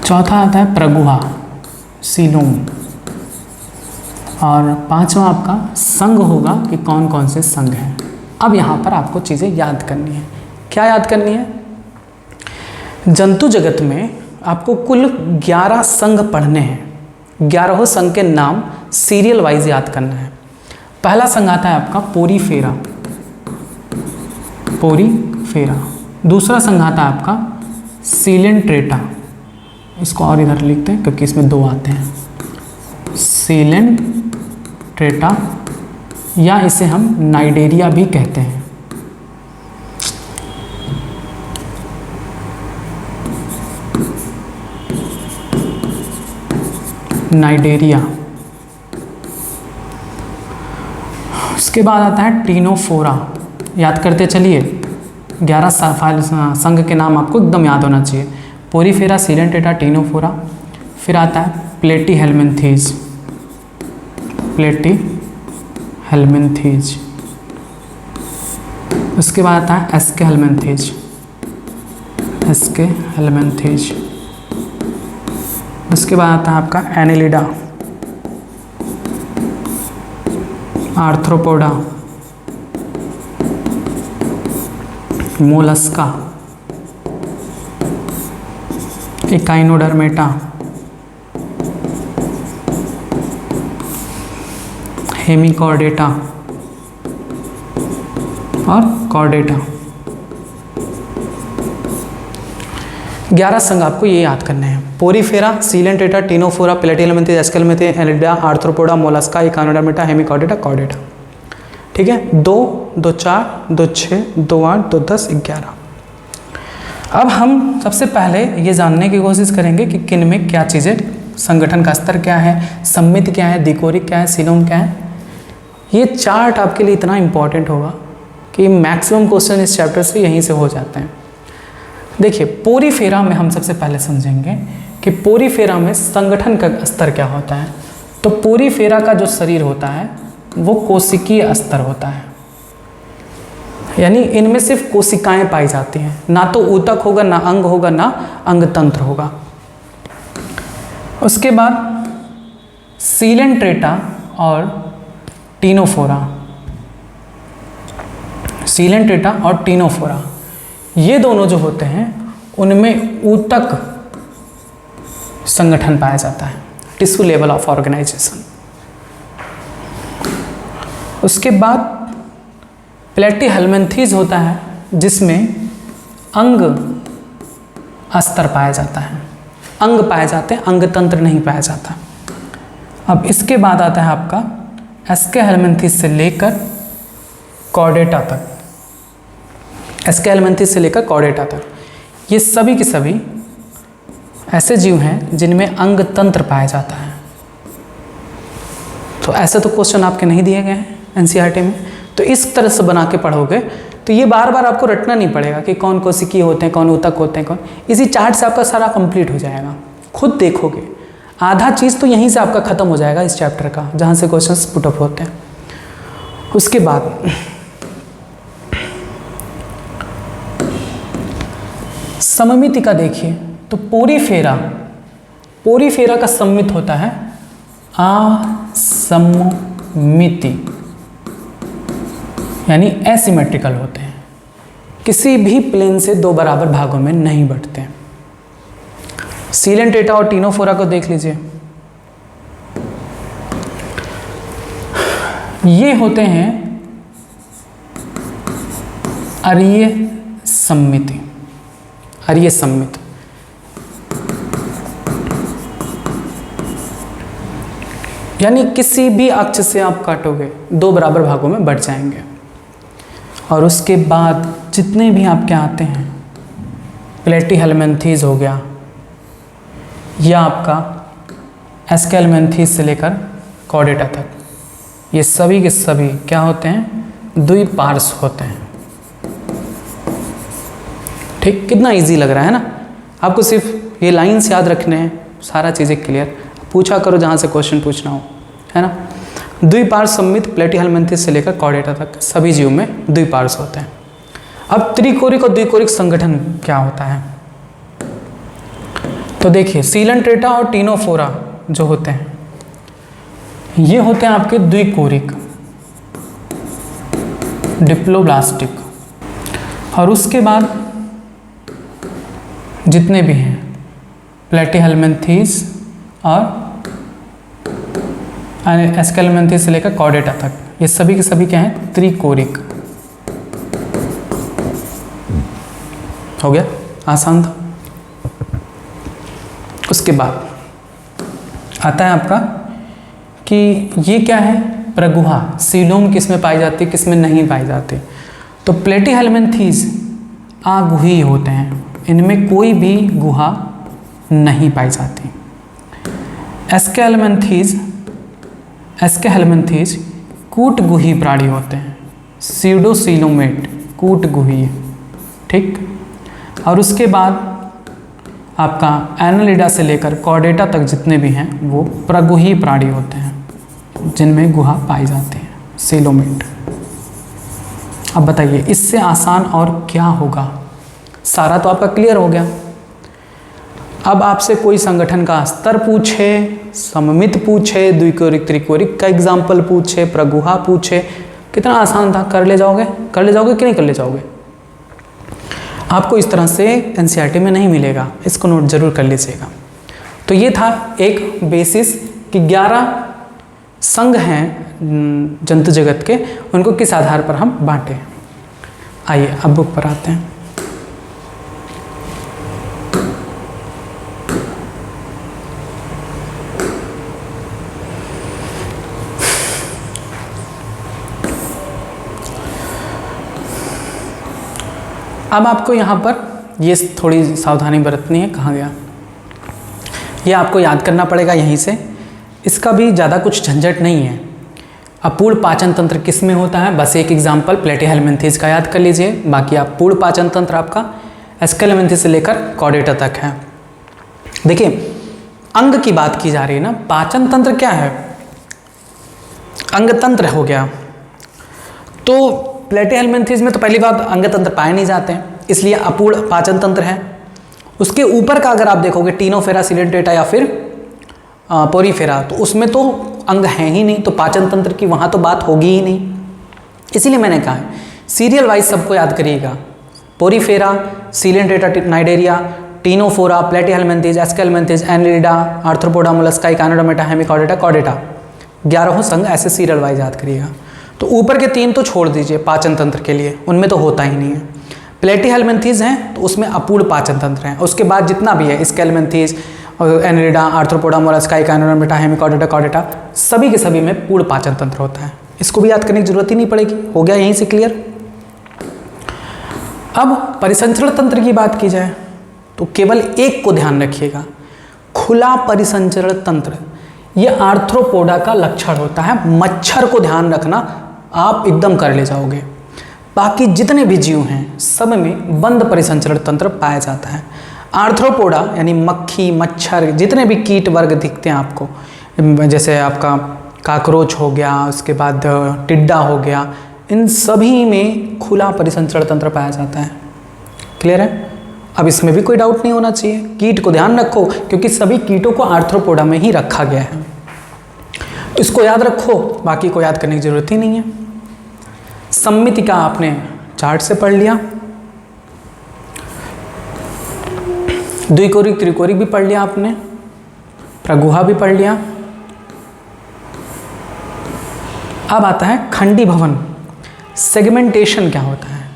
चौथा आता है प्रगुहा, सीलोम, और 5वां आपका संघ होगा कि कौन कौन से संघ हैं। अब यहाँ पर आपको चीज़ें याद करनी है। क्या याद करनी है? जंतु जगत में आपको कुल 11 संघ पढ़ने हैं। 11 संघ के नाम सीरियल वाइज याद करना है। पहला संघ आता है आपका पोरीफेरा, पोरीफेरा। दूसरा संघ आता है आपका सीलेंट्रेटा, इसको और इधर लिखते हैं क्योंकि इसमें 2 आते हैं, सीलेंट्रेटा, या इसे हम नाइडेरिया भी कहते हैं। नाइडेरिया। उसके बाद आता है टीनोफोरा। याद करते चलिए, 11 संघ के नाम आपको एकदम याद होना चाहिए। Porifera, Coelenterata, Ctenophora. फिर आता है प्लेटीहेल्मिन्थेस, प्लेटीहेल्मिन्थेस। उसके बाद आता है एस्केहेल्मिन्थेस, एस्केहेल्मिन्थेस। उसके बाद आता है आपका Annelida, Arthropoda, Mollusca, Echinodermata, Hemichordata और कॉर्डेटा। 11 संघ आपको ये याद करने हैं। Porifera, Coelenterata, Ctenophora, Platyhelminthes, Aschelminthes, Annelida, Arthropoda, Mollusca, Echinodermata, Hemichordata, Chordata. ठीक है, 2, 2, 4, 2, 6, 2, 8, 2, 10, 11। अब हम सबसे पहले ये जानने की कोशिश करेंगे कि किन में क्या चीज़ें, संगठन का स्तर क्या है, सम्मित क्या है, द्विकोरिक क्या है, सीलोम क्या है। ये चार्ट आपके लिए इतना इम्पॉर्टेंट होगा कि मैक्सिमम क्वेश्चन इस चैप्टर से यहीं से हो जाते हैं। देखिए पोरीफेरा में हम सबसे पहले समझेंगे कि पोरीफेरा में संगठन का स्तर क्या होता है। तो पोरीफेरा का जो शरीर होता है वो कोशिकीय स्तर होता है, यानी इनमें सिर्फ कोशिकाएं पाई जाती हैं, ना तो ऊतक होगा, ना अंग होगा, ना अंग तंत्र होगा। उसके बाद सीलेंट्रेटा और टीनोफोरा, सीलेंट्रेटा और टीनोफोरा, ये दोनों जो होते हैं उनमें ऊतक संगठन पाया जाता है, टिश्यू लेवल ऑफ ऑर्गेनाइजेशन। उसके बाद प्लेटीहेल्मिन्थेस होता है जिसमें अंग स्तर पाया जाता है, अंग पाए जाते हैं, अंग तंत्र नहीं पाया जाता। अब इसके बाद आता है आपका एस्के हेलमिन्थेस से लेकर कॉर्डेटा तक, एस्के हेलमिन्थेस से लेकर कॉर्डेटा तक, ये सभी के सभी ऐसे जीव हैं जिनमें अंग तंत्र पाया जाता है। तो ऐसे तो क्वेश्चन आपके नहीं दिए गए हैं एनसीईआरटी में, तो इस तरह से बना के पढ़ोगे तो ये बार बार आपको रटना नहीं पड़ेगा कि कौन कोशिकीय होते हैं, कौन ऊतक होते हैं, कौन, इसी चार्ट से आपका सारा कंप्लीट हो जाएगा। खुद देखोगे आधा चीज़ तो यहीं से आपका खत्म हो जाएगा इस चैप्टर का, जहाँ से क्वेश्चंस पुटअप होते हैं। उसके बाद सममिति का देखिए, तो पोरीफेरा, पोरीफेरा का सम्मित होता है असममिति, यानी एसिमेट्रिकल होते हैं, किसी भी प्लेन से दो बराबर भागों में नहीं बंटते। सीलेंटेटा और टीनोफोरा को देख लीजिए, ये होते हैं अरीय सम्मिति, अरीय सम्मित। यानी किसी भी अक्ष से आप काटोगे दो बराबर भागों में बंट जाएंगे। और उसके बाद जितने भी आपके आते हैं, प्लेटीहेलमिन्थेस हो गया, या आपका एस्के हेलमिन्थेस से लेकर कॉर्डेटा तक, ये सभी के सभी क्या होते हैं, द्विपार्श्व होते हैं। ठीक, कितना इजी लग रहा है ना आपको, सिर्फ ये लाइन्स याद रखने हैं, सारा चीज़ें क्लियर, पूछा करो जहाँ से क्वेश्चन पूछना हो, है ना। द्विपार्श्व सम्मित प्लेटीहेलमिन्थेस से लेकर कॉर्डेटा तक सभी जीव में द्विपार्श्व होते हैं। अब त्रिकोरिक और द्विकोरिक संगठन क्या होता है, तो देखिए सीलेंट्रेटा और टीनोफोरा जो होते हैं ये होते हैं आपके द्विकोरिक, डिप्लोब्लास्टिक। और उसके बाद जितने भी हैं प्लेटीहेलमिन्थेस और एस्के हेलमिन्थेस से लेकर कॉर्डेटा तक, ये सभी के सभी क्या हैं, त्रिकोरिक। हो गया, आसान था। उसके बाद आता है आपका कि ये क्या है, प्रगुहा, सीलोम किस में पाई जाती है, किस में नहीं पाई जाती। तो प्लेटीहेलमिन्थेस आगुही होते हैं, इनमें कोई भी गुहा नहीं पाई जाती। एस्के हेलमिन्थेस कूटगुही प्राणी होते हैं, सीडोसीलोमेट, कूटगुही। ठीक, और उसके बाद आपका एनालिडा से लेकर कॉर्डेटा तक जितने भी हैं वो प्रगुही प्राणी होते हैं जिनमें गुहा पाई जाती है, सीलोमेट। अब बताइए इससे आसान और क्या होगा, सारा तो आपका क्लियर हो गया। अब आपसे कोई संगठन का स्तर पूछे, सममित पूछे, द्विकोरिक त्रिकोरिक का एग्जाम्पल पूछे, प्रगुहा पूछे, कितना आसान था, कर ले जाओगे कि नहीं कर ले जाओगे। आपको इस तरह से एनसीईआरटी में नहीं मिलेगा, इसको नोट जरूर कर लीजिएगा। तो ये था एक बेसिस कि 11 संघ हैं जंतु जगत के, उनको किस आधार पर हम बांटे। आइए अब बुक पर आते हैं। अब आपको यहाँ पर ये थोड़ी सावधानी बरतनी है, कहाँ गया, ये आपको याद करना पड़ेगा यहीं से, इसका भी ज़्यादा कुछ झंझट नहीं है। अपूर्ण पाचन तंत्र किस में होता है, बस एक एग्जाम्पल प्लेटीहेलमिन्थेस का याद कर लीजिए, बाकी आप पूर्ण पाचन तंत्र आपका एस्के हेलमिन्थेस से लेकर कॉर्डेटा तक है। देखिए अंग की बात की जा रही है ना, पाचन तंत्र क्या है, अंग तंत्र हो गया। तो प्लेटीहेलमिन्थेस में तो पहली बात अंग तंत्र पाए नहीं जाते हैं, इसलिए अपूर्ण पाचन तंत्र है। उसके ऊपर का अगर आप देखोगे टीनोफेरा, सीलेंट्रेटा या फिर पोरीफेरा, तो उसमें तो अंग हैं ही नहीं, तो पाचन तंत्र की वहाँ तो बात होगी ही नहीं। इसीलिए मैंने कहा है सीरियल वाइज सबको याद करिएगा, Porifera, Coelenterata, Cnidaria, Ctenophora, Platyhelminthes, Aschelminthes, Annelida, Arthropoda, Mollusca, Echinodermata, Hemichordata, Chordata, 11 संघ ऐसे सीरियल वाइज याद करिएगा। तो ऊपर के 3 तो छोड़ दीजिए पाचन तंत्र के लिए, उनमें तो होता ही नहीं है। प्लेटीहेलमिन्थेस हैं तो उसमें अपूर्ण पाचन तंत्र है। उसके बाद जितना भी है एस्के हेलमिन्थेस, और Annelida, Arthropoda, Mollusca, Echinodermata, Hemichordata, Chordata सभी के सभी में पूर्ण पाचन तंत्र होता है। इसको भी याद करने की जरूरत ही नहीं पड़ेगी, हो गया यहीं से क्लियर। अब परिसंचरण तंत्र की बात की जाए तो केवल एक को ध्यान रखिएगा, खुला परिसंचरण तंत्र, यह आर्थ्रोपोडा का लक्षण होता है। मच्छर को ध्यान रखना, आप एकदम कर ले जाओगे। बाकी जितने भी जीव हैं सब में बंद परिसंचरण तंत्र पाया जाता है। आर्थ्रोपोडा यानी मक्खी, मच्छर, जितने भी कीट वर्ग दिखते हैं आपको, जैसे आपका काकरोच हो गया, उसके बाद टिड्डा हो गया, इन सभी में खुला परिसंचरण तंत्र पाया जाता है। क्लियर है? अब इसमें भी कोई डाउट नहीं होना चाहिए। कीट को ध्यान रखो क्योंकि सभी कीटों को आर्थ्रोपोडा में ही रखा गया है, इसको याद रखो, बाकी को याद करने की जरूरत ही नहीं है। सम्मिति का आपने चार्ट से पढ़ लिया, द्विकोरिक त्रिकोरिक भी पढ़ लिया आपने, प्रगुहा भी पढ़ लिया। अब आता है खंडी भवन। सेगमेंटेशन क्या होता है?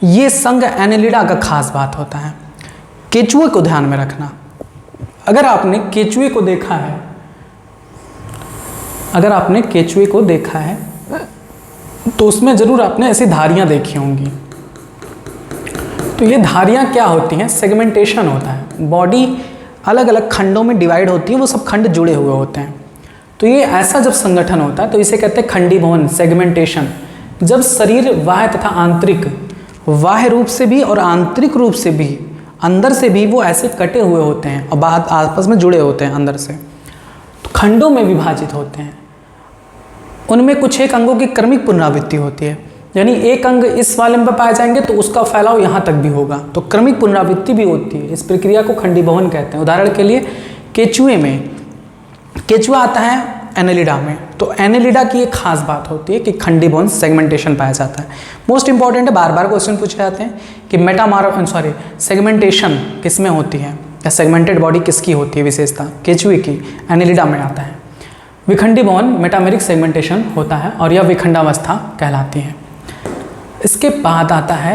ये संघ एनेलिडा का खास बात होता है। केचुए को ध्यान में रखना। अगर आपने केचुए को देखा है, अगर आपने केचुए को देखा है तो उसमें जरूर आपने ऐसी धारियां देखी होंगी। तो ये धारियां क्या होती हैं? सेगमेंटेशन होता है। बॉडी अलग अलग खंडों में डिवाइड होती है, वो सब खंड जुड़े हुए होते हैं। तो ये ऐसा जब संगठन होता है तो इसे कहते हैं खंडी भवन, सेगमेंटेशन। जब शरीर बाह्य तथा आंतरिक, बाह्य रूप से भी और आंतरिक रूप से भी, अंदर से भी वो ऐसे कटे हुए होते हैं और बाहर आपस में जुड़े होते हैं अंदर से, तो खंडों में विभाजित होते हैं। उनमें कुछ एक अंगों की क्रमिक पुनरावृत्ति होती है, यानी एक अंग इस वाले में पाए जाएंगे तो उसका फैलाव यहाँ तक भी होगा, तो क्रमिक पुनरावृत्ति भी होती है। इस प्रक्रिया को खंडी भवन कहते हैं। उदाहरण के लिए केचुए में, केचुआ आता है एनेलिडा में, तो एनेलिडा की एक खास बात होती है कि खंडी भवन सेगमेंटेशन पाया जाता है। मोस्ट इंपॉर्टेंट है, बार बार क्वेश्चन पूछे जाते हैं कि सेगमेंटेशन किस में होती है या सेगमेंटेड बॉडी किसकी होती है विशेषता? केचुए की, एनेलिडा में आता है। विखंडी भवन मेटामेरिक सेगमेंटेशन होता है और यह विखंडावस्था कहलाती है। इसके बाद आता है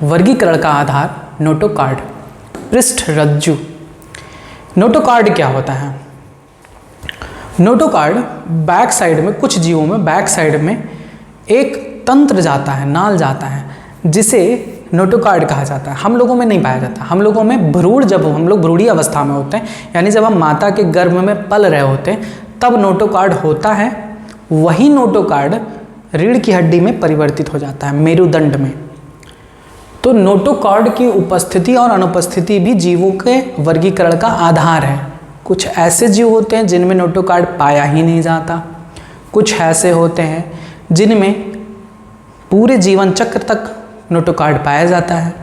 वर्गीकरण का आधार नोटोकार्ड, पृष्ठ रज्जु। नोटोकार्ड क्या होता है? नोटोकार्ड बैक साइड में, कुछ जीवों में बैक साइड में एक तंत्र जाता है, नाल जाता है, जिसे नोटोकार्ड कहा जाता है। हम लोगों में नहीं पाया जाता। हम लोगों में भ्रूण, जब हम लोग भ्रूणीय अवस्था में होते हैं, यानी जब हम माता के गर्भ में पल रहे होते हैं, तब नोटोकार्ड होता है। वही नोटोकार्ड रीढ़ की हड्डी में परिवर्तित हो जाता है, मेरुदंड में। तो नोटोकार्ड की उपस्थिति और अनुपस्थिति भी जीवों के वर्गीकरण का आधार है। कुछ ऐसे जीव होते हैं जिनमें नोटोकार्ड पाया ही नहीं जाता, कुछ ऐसे होते हैं जिनमें पूरे जीवन चक्र तक नोटोकार्ड पाया जाता है,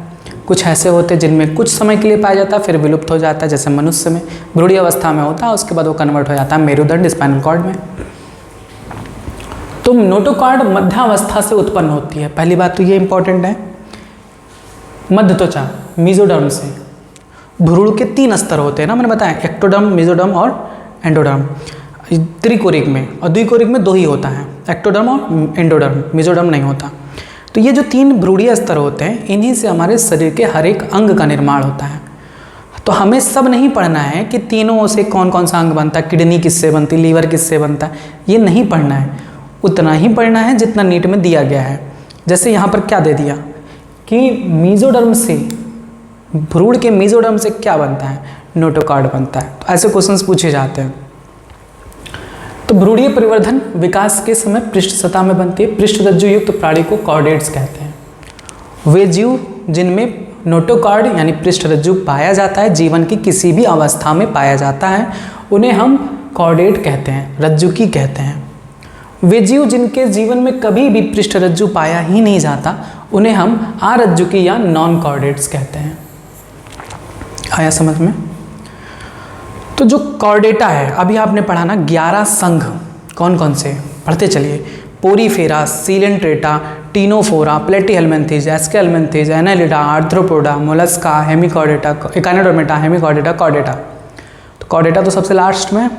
कुछ ऐसे होते हैं जिनमें कुछ समय के लिए पाया जाता है फिर विलुप्त हो जाता है, जैसे मनुष्य में भ्रूणीय अवस्था में होता है, उसके बाद वो कन्वर्ट हो जाता है मेरुदंड, स्पाइनल कॉर्ड में। तो नोटोकार्ड मध्यावस्था से उत्पन्न होती है। पहली बात तो ये इंपॉर्टेंट है, मध्य त्वचा मीजोडर्म से। भ्रूण के 3 स्तर होते हैं ना, मैंने बताया, एक्टोडर्म, मीजोडर्म और एंडोडर्म। त्रिकोरिक में और द्विकोरिक में 2 ही होता है, एक्टोडर्म और एंडोडर्म, मीजोडर्म नहीं होता। तो ये जो 3 भ्रूणीय स्तर होते हैं, इन्हीं से हमारे शरीर के हर एक अंग का निर्माण होता है। तो हमें सब नहीं पढ़ना है कि तीनों से कौन कौन सा अंग बनता है, किडनी किससे बनती, लीवर किससे बनता है, ये नहीं पढ़ना है। उतना ही पढ़ना है जितना नीट में दिया गया है। जैसे यहाँ पर क्या दे दिया कि मीजोडर्म से, भ्रूण के मीजोडर्म से क्या बनता है? नोटोकार्ड बनता है। तो ऐसे क्वेश्चंस पूछे जाते हैं। तो भ्रूणीय परिवर्धन विकास के समय पृष्ठ सतह में बनती है। पृष्ठ रज्जु युक्त प्राणी को कॉर्डेट्स कहते हैं। वे जीव जिनमें नोटोकार्ड यानी पृष्ठ रज्जु पाया जाता है, जीवन की किसी भी अवस्था में पाया जाता है, उन्हें हम कॉर्डेट कहते हैं, रज्जुकी कहते हैं। वे जीव जिनके जीवन में कभी भी पृष्ठ रज्जु पाया ही नहीं जाता, उन्हें हम आरज्जुकी या नॉन कॉर्डेट्स कहते हैं। आया समझ में? तो जो कॉर्डेटा है, अभी आपने पढ़ा ना 11 संघ, कौन कौन से पढ़ते चलिए। Porifera, Coelenterata, Ctenophora, Platyhelminthes, Aschelminthes, Annelida, Arthropoda, Mollusca, Hemichordata, Echinodermata, Hemichordata, Chordata. तो कॉर्डेटा तो सबसे लास्ट में।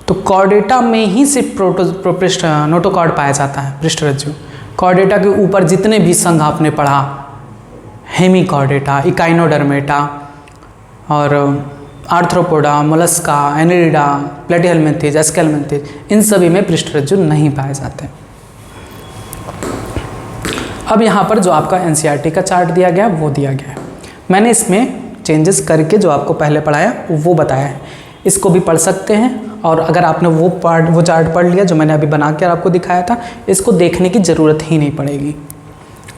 तो कॉर्डेटा में ही सिर्फ पृष्ठ नोटोकार्ड पाया जाता है, पृष्ठ रज्जु। कॉर्डेटा के ऊपर जितने भी संघ आपने पढ़ा, हेमिकॉर्डेटा, इकाइनोडर्मेटा और आर्थ्रोपोडा, मोलस्का, एनिलिडा, प्लेटिहेल्मिन्थेज, एस्केल्मिन्थेज, इन सभी में पृष्ठरज्जु नहीं पाए जाते। अब यहाँ पर जो आपका एनसीईआरटी का चार्ट दिया गया वो दिया गया है, मैंने इसमें चेंजेस करके जो आपको पहले पढ़ाया वो बताया है, इसको भी पढ़ सकते हैं। और अगर आपने वो चार्ट पढ़ लिया जो मैंने अभी बना कर आपको दिखाया था, इसको देखने की ज़रूरत ही नहीं पड़ेगी।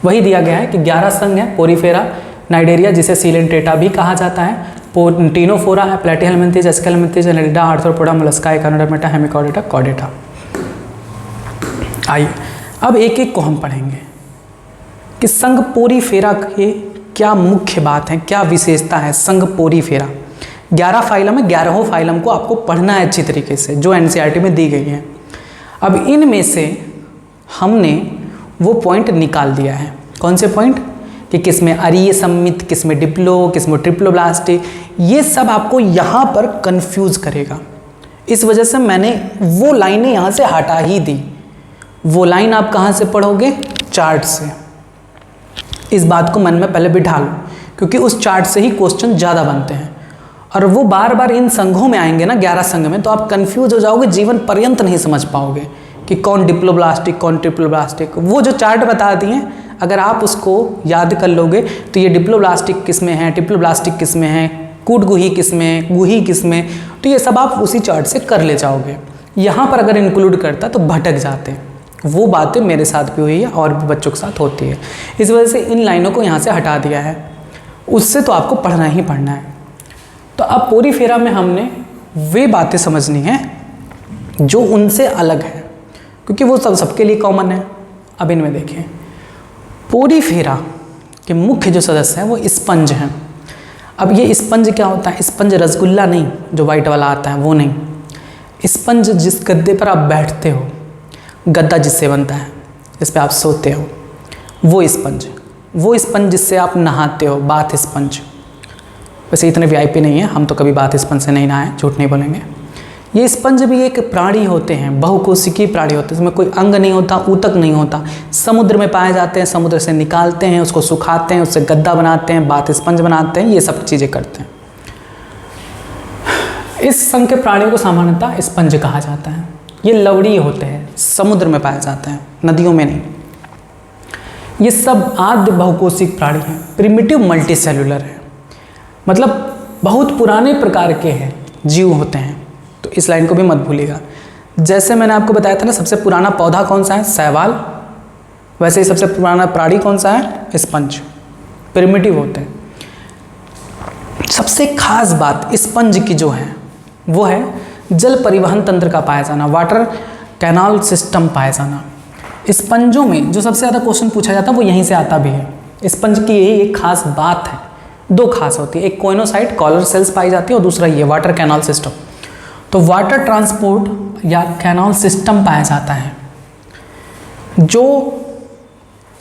वही दिया गया है कि 11 संघ है, पोरीफेरा, नाइडेरिया जिसे सीलेंट्रेटा भी कहा जाता है, टीनोफोरा है, Platyhelminthes, Aschelminthes, Annelida, Arthropoda, Mollusca, Echinodermata, Hemichordata, Chordata. आइए अब एक एक को हम पढ़ेंगे कि संघ पोरीफेरा के क्या मुख्य बात है, क्या विशेषता है संघ पोरीफेरा। 11 फाइलम है, 11वें फाइलम को आपको पढ़ना है अच्छी तरीके से जो एनसीईआरटी में दी गई है। अब इनमें से हमने वो पॉइंट निकाल दिया है। कौन से पॉइंट? कि किसमें अरीय सम्मित, किसमें डिप्लो, किसमें ट्रिप्लोब्लास्ट, ये सब आपको यहाँ पर कंफ्यूज करेगा। इस वजह से मैंने वो लाइनें यहाँ से हटा ही दी। वो लाइन आप कहाँ से पढ़ोगे? चार्ट से। इस बात को मन में पहले बिठा लो, क्योंकि उस चार्ट से ही क्वेश्चन ज़्यादा बनते हैं और वो बार बार इन संघों में आएंगे ना, 11 संघ में, तो आप कंफ्यूज हो जाओगे, जीवन पर्यंत नहीं समझ पाओगे कि कौन डिप्लोब्लास्टिक कौन ट्रिप्लोब्लास्टिक। वो जो चार्ट बता दिए अगर आप उसको याद कर लोगे तो ये डिप्लोब्लास्टिक किसमें है, ट्रिप्लोब्लास्टिक किसमें है, कूटगुही किसमें, गुही किसमें, तो ये सब आप उसी चार्ट से कर ले जाओगे। यहाँ पर अगर इंक्लूड करता तो भटक जाते। वो बातें मेरे साथ भी हुई है और भी बच्चों के साथ होती है, इस वजह से इन लाइनों को यहाँ से हटा दिया है। उससे तो आपको पढ़ना ही पढ़ना है। तो अब पोरीफेरा में हमने वे बातें समझनी है जो उनसे अलग है, क्योंकि वो सबके लिए कॉमन है। अब इनमें देखें, पोरीफेरा के मुख्य जो सदस्य हैं वो स्पंज हैं। अब ये स्पंज क्या होता है? स्पंज रसगुल्ला नहीं जो वाइट वाला आता है, वो नहीं। स्पंज जिस गद्दे पर आप बैठते हो, गद्दा जिससे बनता है, जिस पे आप सोते हो, वो स्पंज जिससे आप नहाते हो, बाथ स्पंज। वैसे इतने वीआईपी नहीं है, हम तो कभी बाथ स्पंज से नहीं नहाए, झूठ नहीं बोलेंगे। ये स्पंज भी एक प्राणी होते हैं, बहुकोशिकीय प्राणी होते हैं, इसमें कोई अंग नहीं होता, ऊतक नहीं होता। समुद्र में पाए जाते हैं, समुद्र से निकालते हैं, उसको सुखाते हैं, उससे गद्दा बनाते हैं, बाथ स्पंज बनाते हैं, ये सब चीज़ें करते हैं। इस संघ के प्राणियों को सामान्यतः स्पंज कहा जाता है। ये लवड़ीय होते हैं, समुद्र में पाए जाते हैं, नदियों में नहीं। ये सब आद्य बहुकोशिक प्राणी हैं, प्रिमिटिव मल्टीसेल्युलर है, मतलब बहुत पुराने प्रकार के हैं, जीव होते हैं। तो इस लाइन को भी मत भूलिएगा। जैसे मैंने आपको बताया था ना, सबसे पुराना पौधा कौन सा है? शैवाल। वैसे ही सबसे पुराना प्राणी कौन सा है? स्पंज। प्रिमिटिव होते हैं। सबसे खास बात स्पंज की जो है वो है जल परिवहन तंत्र का पाया जाना, वाटर कैनाल सिस्टम पाया जाना। स्पंजों में जो सबसे ज़्यादा क्वेश्चन पूछा जाता है वो यहीं से आता भी है। स्पंज की यही एक खास बात है, दो खास होती है, एक कोइनोसाइट कॉलर सेल्स पाई जाती है और दूसरा ये वाटर कैनाल सिस्टम। तो वाटर ट्रांसपोर्ट या कैनाल सिस्टम पाया जाता है, जो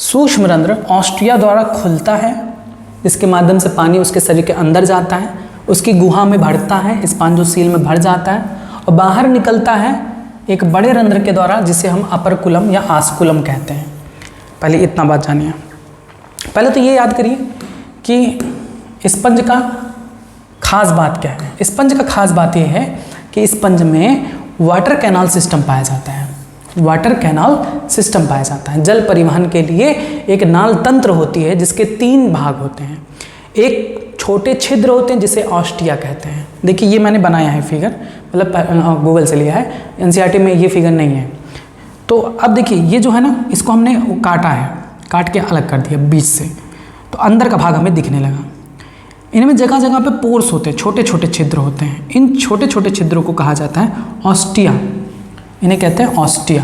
सूक्ष्म रंध्र ऑस्टिया द्वारा खुलता है, जिसके माध्यम से पानी उसके शरीर के अंदर जाता है, उसकी गुहा में भरता है, स्पॉन्जोसील में भर जाता है और बाहर निकलता है एक बड़े रंध्र के द्वारा, जिसे हम अपरकुलम या आस्कुलम कहते हैं। पहले इतना बात जानिए। पहले तो ये याद करिए कि स्पंज का खास बात क्या है। स्पंज का खास बात यह है कि स्पंज में वाटर कैनाल सिस्टम पाया जाता है। वाटर कैनाल सिस्टम पाया जाता है। जल परिवहन के लिए एक नाल तंत्र होती है जिसके 3 भाग होते हैं। एक छोटे छिद्र होते हैं जिसे ऑस्टिया कहते हैं। देखिए ये मैंने बनाया है फिगर, मतलब गूगल से लिया है, एनसीईआरटी में ये फिगर नहीं है। तो अब देखिए ये जो है ना, इसको हमने काटा है, काट के अलग कर दिया बीच से, तो अंदर का भाग हमें दिखने लगा। इनमें जगह जगह पे पोर्स होते हैं, छोटे छोटे छिद्र होते हैं। इन छोटे छोटे छिद्रों को कहा जाता है ऑस्टिया, इन्हें कहते हैं ऑस्टिया।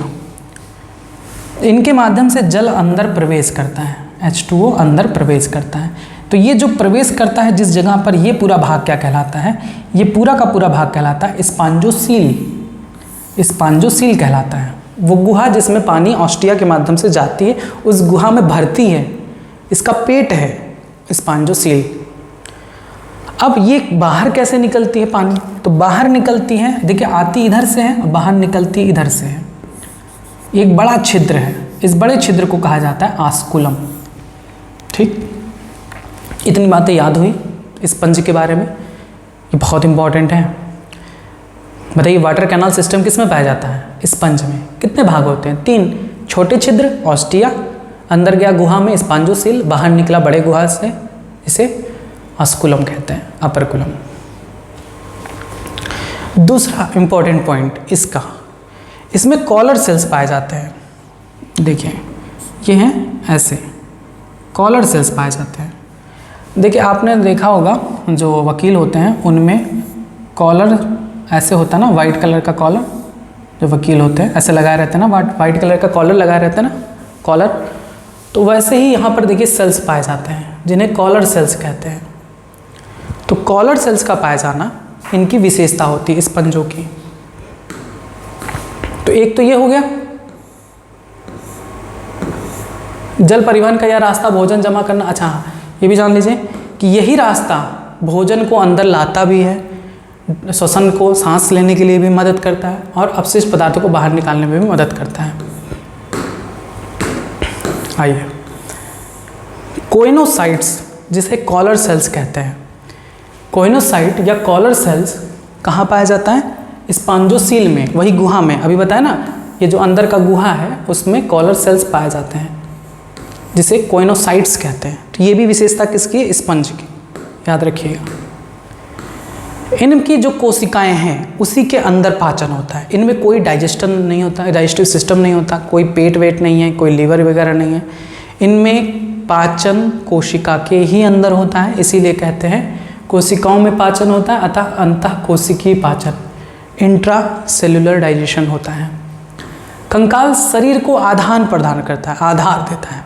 इनके माध्यम से जल अंदर प्रवेश करता है, H2O अंदर प्रवेश करता है। तो ये जो प्रवेश करता है जिस जगह पर, ये पूरा भाग क्या कहलाता है? ये पूरा का पूरा भाग कहलाता है स्पॉन्जोसील। स्पॉन्जोसील कहलाता है वो गुहा जिसमें पानी ऑस्टिया के माध्यम से जाती है, उस गुहा में भरती है, इसका पेट है स्पॉन्जोसील। अब ये बाहर कैसे निकलती है पानी? तो बाहर निकलती है, देखिए आती इधर से है और बाहर निकलती इधर से है। एक बड़ा छिद्र है, इस बड़े छिद्र को कहा जाता है आस्कुलम। ठीक, इतनी बातें याद हुई स्पंज के बारे में। ये बहुत इंपॉर्टेंट है। बताइए वाटर कैनाल सिस्टम किस में पाया जाता है? स्पंज में। कितने भाग होते हैं? 3। छोटे छिद्र ऑस्टिया, अंदर गया गुहा में स्पॉन्जोसील, बाहर निकला बड़े गुहा से, इसे ऑस्कुलम कहते हैं, अपर कुलम। दूसरा इंपॉर्टेंट पॉइंट इसका, इसमें कॉलर सेल्स पाए जाते हैं। देखिए ये हैं ऐसे कॉलर सेल्स पाए जाते हैं। देखिए आपने देखा होगा जो वकील होते हैं उनमें कॉलर ऐसे होता है ना, वाइट कलर का कॉलर, जो वकील होते हैं ऐसे लगाए रहते हैं ना, वाइट कलर का कॉलर लगाए रहते हैं ना, कॉलर। तो वैसे ही यहाँ पर देखिए सेल्स पाए जाते हैं जिन्हें कॉलर सेल्स कहते हैं। तो कॉलर सेल्स का पाया जाना इनकी विशेषता होती है स्पंजों की। तो एक तो ये हो गया जल परिवहन का यह रास्ता भोजन जमा करना। अच्छा ये भी जान लीजिए कि यही रास्ता भोजन को अंदर लाता भी है, श्वसन को सांस लेने के लिए भी मदद करता है और अपशिष्ट पदार्थों को बाहर निकालने में भी मदद करता है। आइए कोइनोसाइट्स जिसे कॉलर सेल्स कहते हैं, कोइनोसाइट या कॉलर सेल्स कहाँ पाया जाता है? स्पॉन्जोसील में, वही गुहा में। अभी बताया ना ये जो अंदर का गुहा है उसमें कॉलर सेल्स पाए जाते हैं जिसे कोइनोसाइट्स कहते हैं। तो ये भी विशेषता किसकी है? स्पंज की, याद रखिएगा। इनकी जो कोशिकाएं हैं उसी के अंदर पाचन होता है। इनमें कोई डाइजेशन नहीं होता, डाइजेस्टिव सिस्टम नहीं होता, कोई पेट वेट नहीं है, कोई लीवर वगैरह नहीं है। इनमें पाचन कोशिका के ही अंदर होता है, इसीलिए कहते हैं कोशिकाओं में पाचन होता है, अतः अंतः कोशिकीय पाचन, इंट्रा सेलुलर डाइजेशन होता है। कंकाल शरीर को आधार प्रदान करता है, आधार देता है।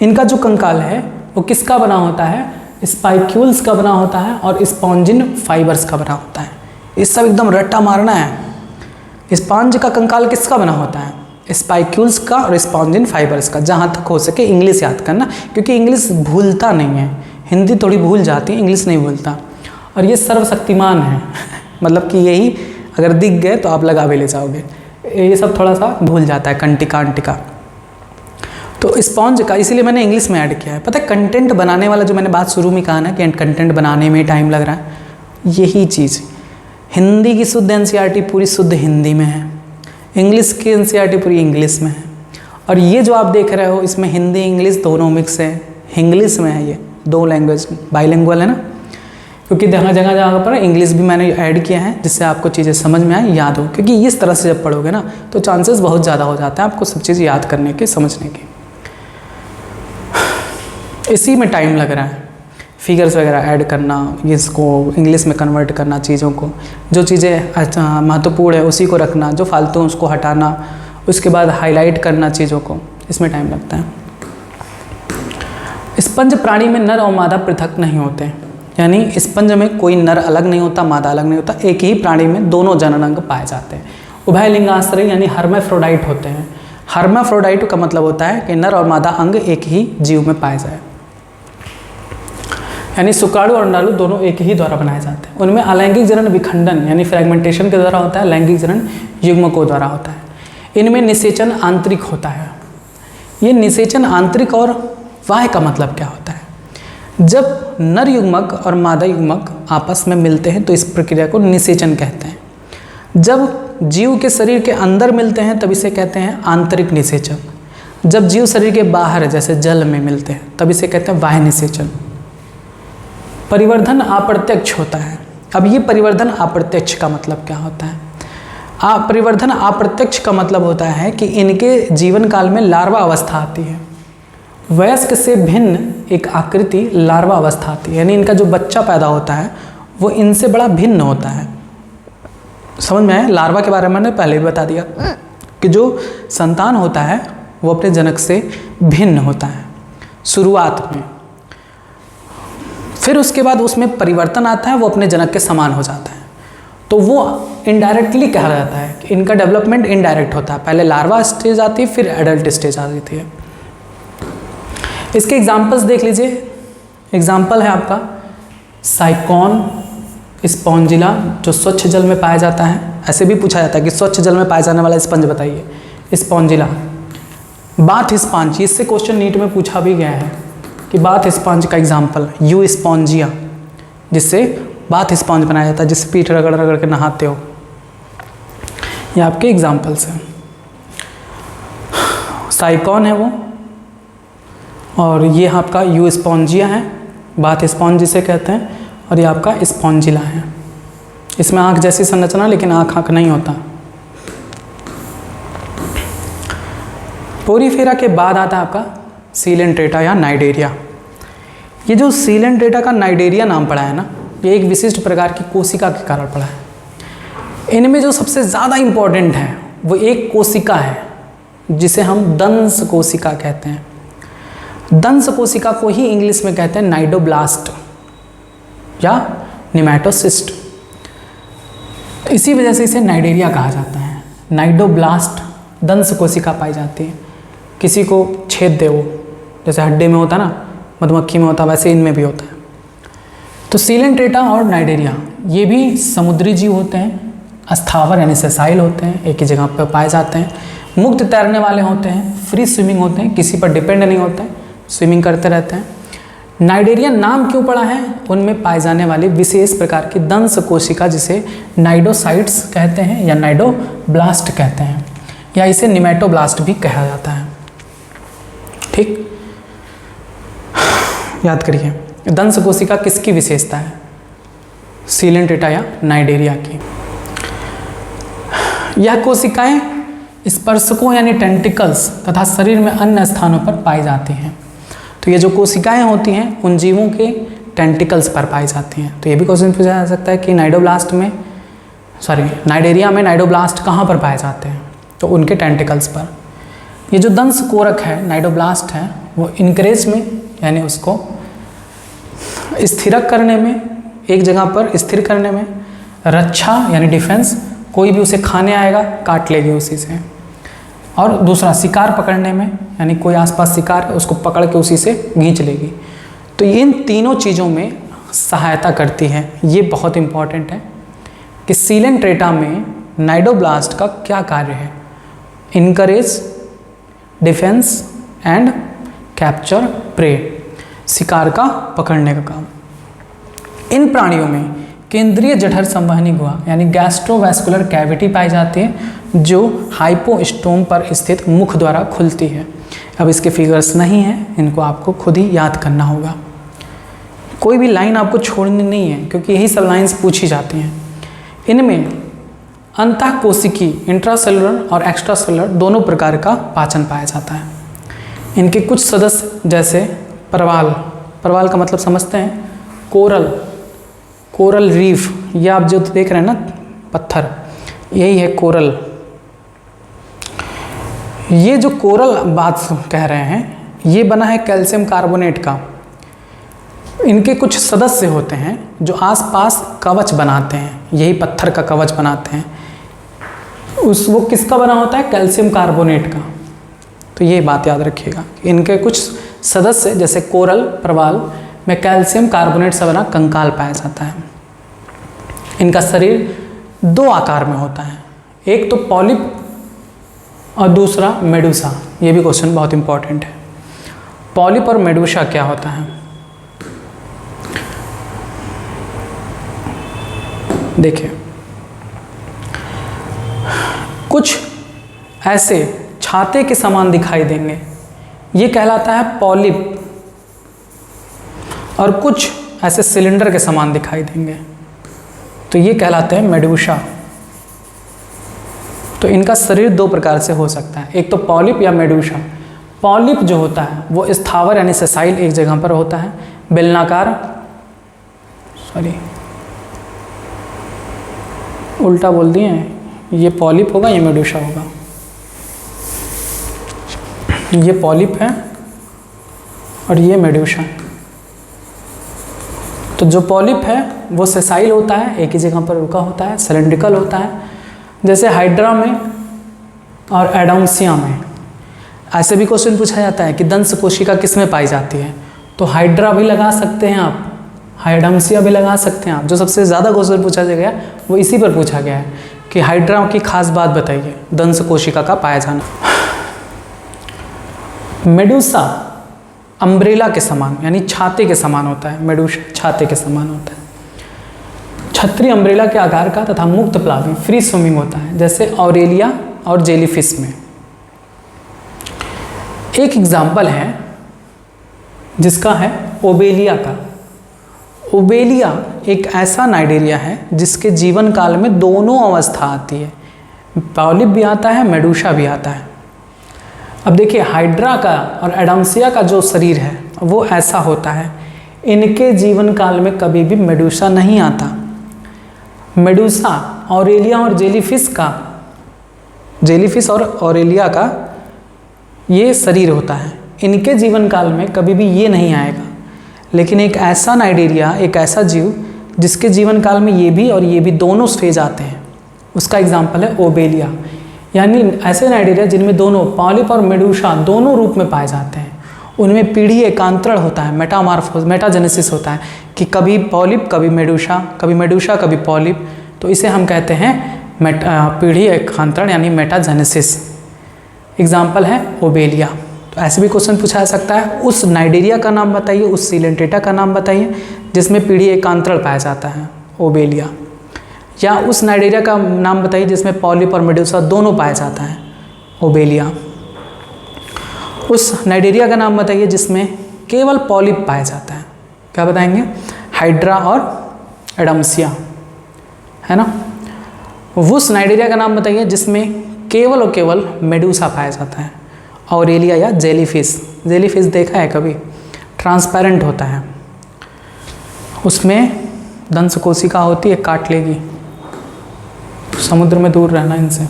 इनका जो कंकाल है वो किसका बना होता है? स्पाइक्यूल्स का बना होता है और स्पॉन्जिन फाइबर्स का बना होता है। ये सब एकदम रट्टा मारना है। स्पॉन्ज का कंकाल किसका बना होता है? स्पाइक्यूल्स का और स्पॉन्जिन फाइबर्स का। जहाँ तक हो सके इंग्लिश याद करना, क्योंकि इंग्लिश भूलता नहीं है। हिंदी थोड़ी भूल जाती है, इंग्लिश नहीं भूलता। और ये सर्वशक्तिमान है मतलब कि यही अगर दिख गए तो आप लगा भी ले जाओगे। ये सब थोड़ा सा भूल जाता है, कंटिका अंटिका। तो स्पॉन्ज का इसीलिए मैंने इंग्लिश में ऐड किया है। पता है कंटेंट बनाने वाला जो मैंने बात शुरू में कहा ना कि कंटेंट बनाने में टाइम लग रहा है, यही चीज़। हिंदी की शुद्ध एनसीईआरटी पूरी शुद्ध हिंदी में है, इंग्लिश की एनसीईआरटी पूरी इंग्लिश में है। और ये जो आप देख रहे हो इसमें हिंदी इंग्लिश दोनों मिक्स है, इंग्लिश में है। ये 2 लैंग्वेज बाइलिंगुअल है ना, क्योंकि जगह जगह पर इंग्लिश भी मैंने ऐड किया है जिससे आपको चीज़ें समझ में आए, याद हो। क्योंकि इस तरह से जब पढ़ोगे ना तो चांसेस बहुत ज़्यादा हो जाते हैं आपको सब चीज़ याद करने के, समझने के। इसी में टाइम लग रहा है, फिगर्स वगैरह ऐड करना, इसको इंग्लिश में कन्वर्ट करना, चीज़ों को, जो चीज़ें महत्वपूर्ण है उसी को रखना, जो फालतू है उसको हटाना, उसके बाद हाईलाइट करना चीज़ों को, इसमें टाइम लगता है। स्पंज प्राणी में नर और मादा पृथक नहीं होते, यानी स्पंज में कोई नर अलग नहीं होता, मादा अलग नहीं होता। एक ही प्राणी में दोनों जननांग पाए जाते हैं। उभय लिंगाश्रयी यानी हर्माफ्रोडाइट होते हैं। हर्माफ्रोडाइट का मतलब होता है कि नर और मादा अंग एक ही जीव में पाए जाए, यानी शुक्राणु और अंडाणु दोनों एक ही द्वारा बनाए जाते हैं। उनमें अलैंगिक जनन विखंडन यानी फ्रेगमेंटेशन के द्वारा होता है, लैंगिक जनन युग्मकों द्वारा होता है। इनमें निषेचन आंतरिक होता है। ये निषेचन आंतरिक और बाह्य का मतलब क्या होता है? जब नर युग्मक और मादा युग्मक आपस में मिलते हैं तो इस प्रक्रिया को निषेचन कहते हैं। जब जीव के शरीर के अंदर मिलते हैं तब इसे कहते हैं आंतरिक निषेचन। जब जीव शरीर के बाहर जैसे जल में मिलते हैं तब इसे कहते हैं बाह्य निषेचन। परिवर्धन अप्रत्यक्ष होता है। अब ये परिवर्धन अप्रत्यक्ष का मतलब क्या होता है? परिवर्धन अप्रत्यक्ष का मतलब होता है कि इनके जीवन काल में लार्वा अवस्था आती है, वयस्क से भिन्न एक आकृति लार्वा अवस्था आती है, यानी इनका जो बच्चा पैदा होता है वो इनसे बड़ा भिन्न होता है। समझ में आया? लार्वा के बारे में मैंने पहले भी बता दिया कि जो संतान होता है वो अपने जनक से भिन्न होता है शुरुआत में, फिर उसके बाद उसमें परिवर्तन आता है, वो अपने जनक के समान हो जाता है। तो वो इनडायरेक्टली कहा जाता है कि इनका डेवलपमेंट इनडायरेक्ट होता है। पहले लार्वा स्टेज आती है, फिर एडल्ट स्टेज आ जाती है। इसके एग्जाम्पल्स देख लीजिए। एग्जाम्पल है आपका साइकॉन स्पॉन्जिला जो स्वच्छ जल में पाया जाता है। ऐसे भी पूछा जाता है कि स्वच्छ जल में पाए जाने वाला स्पंज बताइए। स्पॉन्जिला, बाथ स्पंज, इससे क्वेश्चन नीट में पूछा भी गया है कि बाथ स्पंज का एग्जाम्पल यू स्पॉन्जिया, जिससे बाथ स्पॉन्ज बनाया जाता है जिससे पीठ रगड़ रगड़ के नहाते हो। ये आपके एग्जाम्पल्स हैं। साइकॉन है वो, और ये आपका यू स्पॉन्जिया है, बाथ स्पॉन्ज जिसे कहते हैं, और ये आपका स्पॉन्जिला है। इसमें आँख जैसी संरचना, लेकिन आँख नहीं होता। पोरीफेरा के बाद आता है आपका सीलेंट्रेटा या नाइडेरिया। ये जो सीलेंट्रेटा का नाइडेरिया नाम पड़ा है ना, ये एक विशिष्ट प्रकार की कोशिका के कारण पड़ा है। इनमें जो सबसे ज़्यादा इम्पॉर्टेंट है वो एक कोशिका है जिसे हम दंश कोशिका कहते हैं। दंश कोशिका को ही इंग्लिश में कहते हैं नाइडोब्लास्ट या निमैटोसिस्ट। इसी वजह से इसे नाइडेरिया कहा जाता है। नाइडोब्लास्ट दंश कोशिका पाई जाती है। किसी को छेद दे, वो जैसे हड्डी में होता है ना, मधुमक्खी में होता है, वैसे इनमें भी होता है। तो सीलेंट्रेटा और नाइडेरिया ये भी समुद्री जीव होते हैं, अस्थावर यानी सेसाइल होते हैं, एक ही जगह पर पाए जाते हैं, मुक्त तैरने वाले होते हैं, फ्री स्विमिंग होते हैं, किसी पर डिपेंड नहीं होते हैं, स्विमिंग करते रहते हैं। नाइडेरिया नाम क्यों पड़ा है? उनमें पाए जाने वाली विशेष प्रकार की दंश कोशिका जिसे नाइडोसाइट्स कहते हैं या नाइडोब्लास्ट कहते हैं, या इसे निमैटोब्लास्ट भी कहा जाता है। ठीक, याद करिए, दंश कोशिका किसकी विशेषता है? सीलेंट्रेटा या नाइडेरिया की। यह कोशिकाएं स्पर्शकों यानी टेंटिकल्स तथा शरीर में अन्य स्थानों पर पाई जाती हैं। तो ये जो कोशिकाएं होती हैं उन जीवों के टेंटिकल्स पर पाई जाती हैं। तो ये भी क्वेश्चन पूछा जा सकता है कि नाइडेरिया में नाइडोब्लास्ट कहाँ पर पाए जाते हैं? तो उनके टेंटिकल्स पर। ये जो दंश कोरक है, नाइडोब्लास्ट है, वो इनकरेज में यानी उसको स्थिरक करने में, एक जगह पर स्थिर करने में, रक्षा यानी डिफेंस, कोई भी उसे खाने आएगा काट लेगी उसी से, और दूसरा शिकार पकड़ने में, यानी कोई आसपास शिकार है उसको पकड़ के उसी से खींच लेगी। तो इन तीनों चीज़ों में सहायता करती है। ये बहुत इम्पॉर्टेंट है कि सीलेंट्रेटा में नाइडोब्लास्ट का क्या कार्य है? Encourage, defence and capture prey, शिकार का पकड़ने का काम। इन प्राणियों में केंद्रीय जठर संवहनी गुहा यानी गैस्ट्रोवैस्कुलर कैविटी पाई जाती है जो हाइपोस्टोम पर स्थित मुख द्वारा खुलती है। अब इसके फिगर्स नहीं हैं, इनको आपको खुद ही याद करना होगा। कोई भी लाइन आपको छोड़नी नहीं है क्योंकि यही सब लाइन्स पूछी जाती हैं। इनमें अंतःकोशिकी इंट्रासेलुलर और एक्स्ट्रासेलुलर दोनों प्रकार का पाचन पाया जाता है। इनके कुछ सदस्य जैसे परवाल का मतलब समझते हैं, कोरल रीफ, ये आप जो देख रहे हैं ना पत्थर, यही है कोरल। ये जो कोरल बात कह रहे हैं ये बना है कैल्शियम कार्बोनेट का। इनके कुछ सदस्य होते हैं जो आसपास कवच बनाते हैं, यही पत्थर का कवच बनाते हैं। वो किसका बना होता है? कैल्शियम कार्बोनेट का। तो ये बात याद रखिएगा, इनके कुछ सदस्य जैसे कोरल, प्रवाल में कैल्शियम कार्बोनेट से बना कंकाल पाया जाता है। इनका शरीर दो आकार में होता है, एक तो पॉलिप और दूसरा मेडुसा। ये भी क्वेश्चन बहुत इंपॉर्टेंट है। पॉलिप और मेडुसा क्या होता है? देखिए, कुछ ऐसे छाते के समान दिखाई देंगे, ये कहलाता है पॉलिप, और कुछ ऐसे सिलेंडर के समान दिखाई देंगे तो ये कहलाते हैं मेडुसा। तो इनका शरीर दो प्रकार से हो सकता है, एक तो पॉलिप या मेडुसा। पॉलिप जो होता है वो स्थावर यानी सेसाइल एक जगह पर होता है, बेलनाकार, उल्टा बोल दिए हैं, ये पॉलिप होगा, ये मेडुसा होगा। ये पॉलिप है और ये मेडुसा है। तो जो पॉलिप है वो सेसाइल होता है, एक ही जगह पर रुका होता है, सिलेंड्रिकल होता है, जैसे हाइड्रा में और एडाउंसिया में। ऐसे भी क्वेश्चन पूछा जाता है कि दंश कोशिका किस में पाई जाती है? तो हाइड्रा भी लगा सकते हैं आप, हाइडाउंसिया भी लगा सकते हैं आप। जो सबसे ज़्यादा क्वेश्चन पूछा गया वो इसी पर पूछा गया है कि हाइड्रा की खास बात बताइए, दंश कोशिका का पाया जाना। मेडुसा अम्ब्रेला के समान यानी छाते के समान होता है, मेडुसा छाते के समान होता है। छतरी अम्ब्रेला के आकार का तथा मुक्त प्लावी फ्री स्विमिंग होता है, जैसे ऑरेलिया और जेलीफिश में। एक एग्जाम्पल है जिसका है ओबेलिया का। ओबेलिया एक ऐसा नाइडेरिया है जिसके जीवन काल में दोनों अवस्था आती है, पॉलिप भी आता है, मेडूसा भी आता है। अब देखिए हाइड्रा का और एडम्सिया का जो शरीर है वो ऐसा होता है, इनके जीवन काल में कभी भी मेडूसा नहीं आता। मेडूसा ऑरेलिया और जेलीफिश और ऑरेलिया का ये शरीर होता है, इनके जीवन काल में कभी भी ये नहीं आएगा। लेकिन एक ऐसा नाइडेरिया, एक ऐसा जीव जिसके जीवन काल में ये भी और ये भी दोनों फेज आते हैं, उसका एग्जाम्पल है ओबेलिया। यानी ऐसे नाइडेरिया जिनमें दोनों पॉलिप और मेडूसा दोनों रूप में पाए जाते हैं, उनमें पीढ़ी एकांतरण होता है, मेटाजेनेसिस होता है कि कभी पॉलिप कभी मेडूसा, कभी पॉलिप। तो इसे हम कहते हैं पीढ़ी एकांतरण यानी मेटाजेनेसिस। एग्जाम्पल है ओबेलिया। तो ऐसे भी क्वेश्चन पूछा जा सकता है, उस नाइडेरिया का नाम बताइए, उस सीलेंटेटा का नाम बताइए जिसमें पीढ़ी एकांतरण पाया जाता है, ओबेलिया। या उस नाइडेरिया का नाम बताइए जिसमें पॉलिप और मेडूसा दोनों पाया जाता है, ओबेलिया। उस नाइडेरिया का नाम बताइए जिसमें केवल पॉलिप पाया जाता है, क्या बताएंगे? हाइड्रा और एडम्सिया, है ना। उस नाइडेरिया का नाम बताइए जिसमें केवल और केवल मेडूसा पाया जाता है, ऑरेलिया या जेलीफिश। जेलीफिश देखा है कभी? ट्रांसपेरेंट होता है, उसमें दंश कोशिका होती है, काट लेगी। समुद्र में दूर रहना इनसे।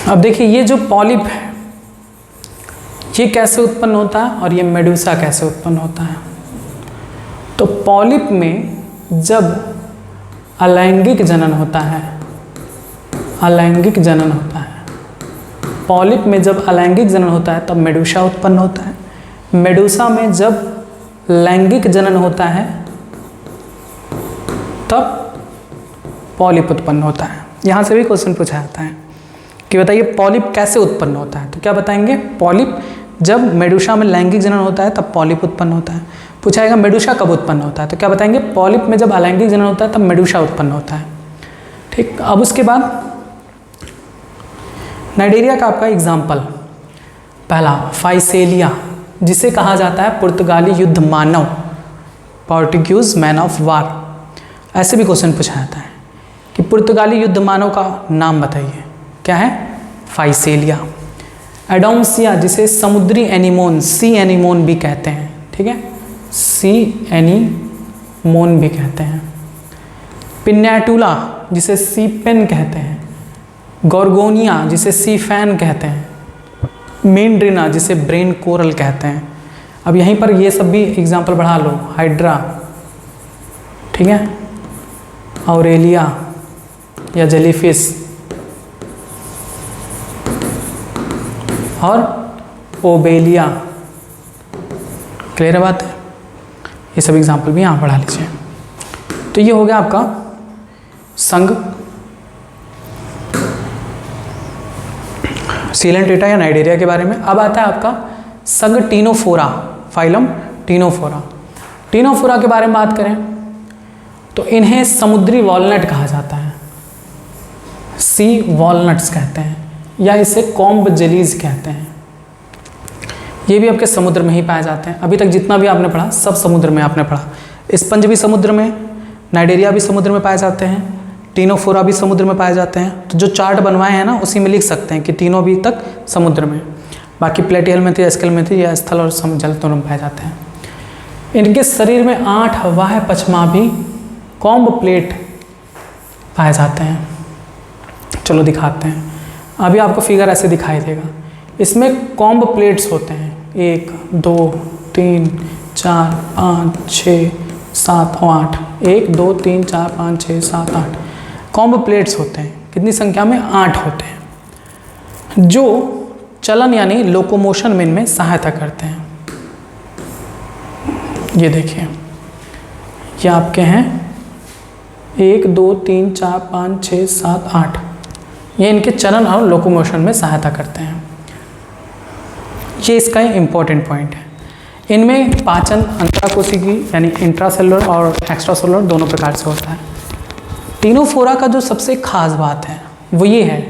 अब देखिए ये जो पॉलिप है ये कैसे उत्पन्न होता है और ये मेडूसा कैसे उत्पन्न होता है। तो पॉलिप में जब अलैंगिक जनन होता है, अलैंगिक जनन होता है, पॉलिप में जब अलैंगिक जनन होता है तब मेडूसा उत्पन्न होता है। मेडूसा में जब लैंगिक जनन होता है तब पॉलिप उत्पन्न होता है। यहाँ से भी क्वेश्चन पूछा जाता है कि बताइए पॉलिप कैसे उत्पन्न होता है, तो क्या बताएंगे? पॉलिप जब मेडूसा में लैंगिक जनन होता है तब पॉलिप उत्पन्न होता है। पूछाएगा मेडूसा कब उत्पन्न होता है, तो क्या बताएंगे? पॉलिप में जब अलैंगिक जनन होता है तब मेडूसा उत्पन्न होता है। ठीक, अब उसके बाद नाइडेरिया का आपका एग्जाम्पल पहला फाइसेलिया, जिसे कहा जाता है पुर्तगाली युद्ध मानव, पोर्टुगीज मैन ऑफ वार। ऐसे भी क्वेश्चन पूछा जाता है कि पुर्तगाली युद्ध मानव का नाम बताइए, क्या है? फाइसेलिया। एडोम्सिया, जिसे समुद्री एनीमोन, सी एनीमोन भी कहते हैं, ठीक है, सी एनीमोन भी कहते हैं। पिन्याटुला, जिसे सी पेन कहते हैं। गॉर्गोनिया, जिसे सी फैन कहते हैं। मेंड्रिना, जिसे ब्रेन कोरल कहते हैं। अब यहीं पर ये सब भी एग्जाम्पल बढ़ा लो, हाइड्रा, ठीक है, ऑरेलिया या जेलीफिश और ओबेलिया। क्लियर है बात है? ये सब एग्जाम्पल भी यहाँ पढ़ा लीजिए। तो ये हो गया आपका संघ सीलेंटेटा या नाइडेरिया के बारे में। अब आता है आपका संघ टीनोफोरा, फाइलम टीनोफोरा। टीनोफोरा के बारे में बात करें तो इन्हें समुद्री वॉलनट कहा जाता है, सी वॉलनट्स कहते हैं, या इसे कॉम्ब जेलीज कहते हैं। ये भी आपके समुद्र में ही पाए जाते हैं। अभी तक जितना भी आपने पढ़ा सब समुद्र में आपने पढ़ा। स्पंज भी समुद्र में, नाइडेरिया भी समुद्र में पाए जाते हैं, टीनोफोरा भी समुद्र में पाए जाते हैं। तो जो चार्ट बनवाए हैं ना उसी में लिख सकते हैं कि तीनों भी तक समुद्र में, बाकी प्लेटिहेल्मिंथ या स्केलेमिंथ या स्थल और जल दोनों में पाए जाते हैं। इनके शरीर में 8 बाह्य पछमाभी कॉम्ब प्लेट पाए जाते हैं। चलो दिखाते हैं। अभी आपको फिगर ऐसे दिखाई देगा। इसमें कॉम्ब प्लेट्स होते हैं 1 2 3 4 5 6 7 और 8। 1 2 3 4 5 6 7 8 कॉम्ब प्लेट्स होते हैं। कितनी संख्या में? 8 होते हैं, जो चलन यानी लोकोमोशन में इनमें सहायता करते हैं। ये देखिए, ये आपके हैं 1 2 3 4 5 6 7 8। ये इनके चलन और लोकोमोशन में सहायता करते हैं। ये इसका इम्पोर्टेंट पॉइंट है। इनमें पाचन अंतराकोशिकी यानी इंट्रासेलुलर और एक्स्ट्रासेलुलर दोनों प्रकार से होता है। टीनोफोरा का जो सबसे खास बात है वो ये है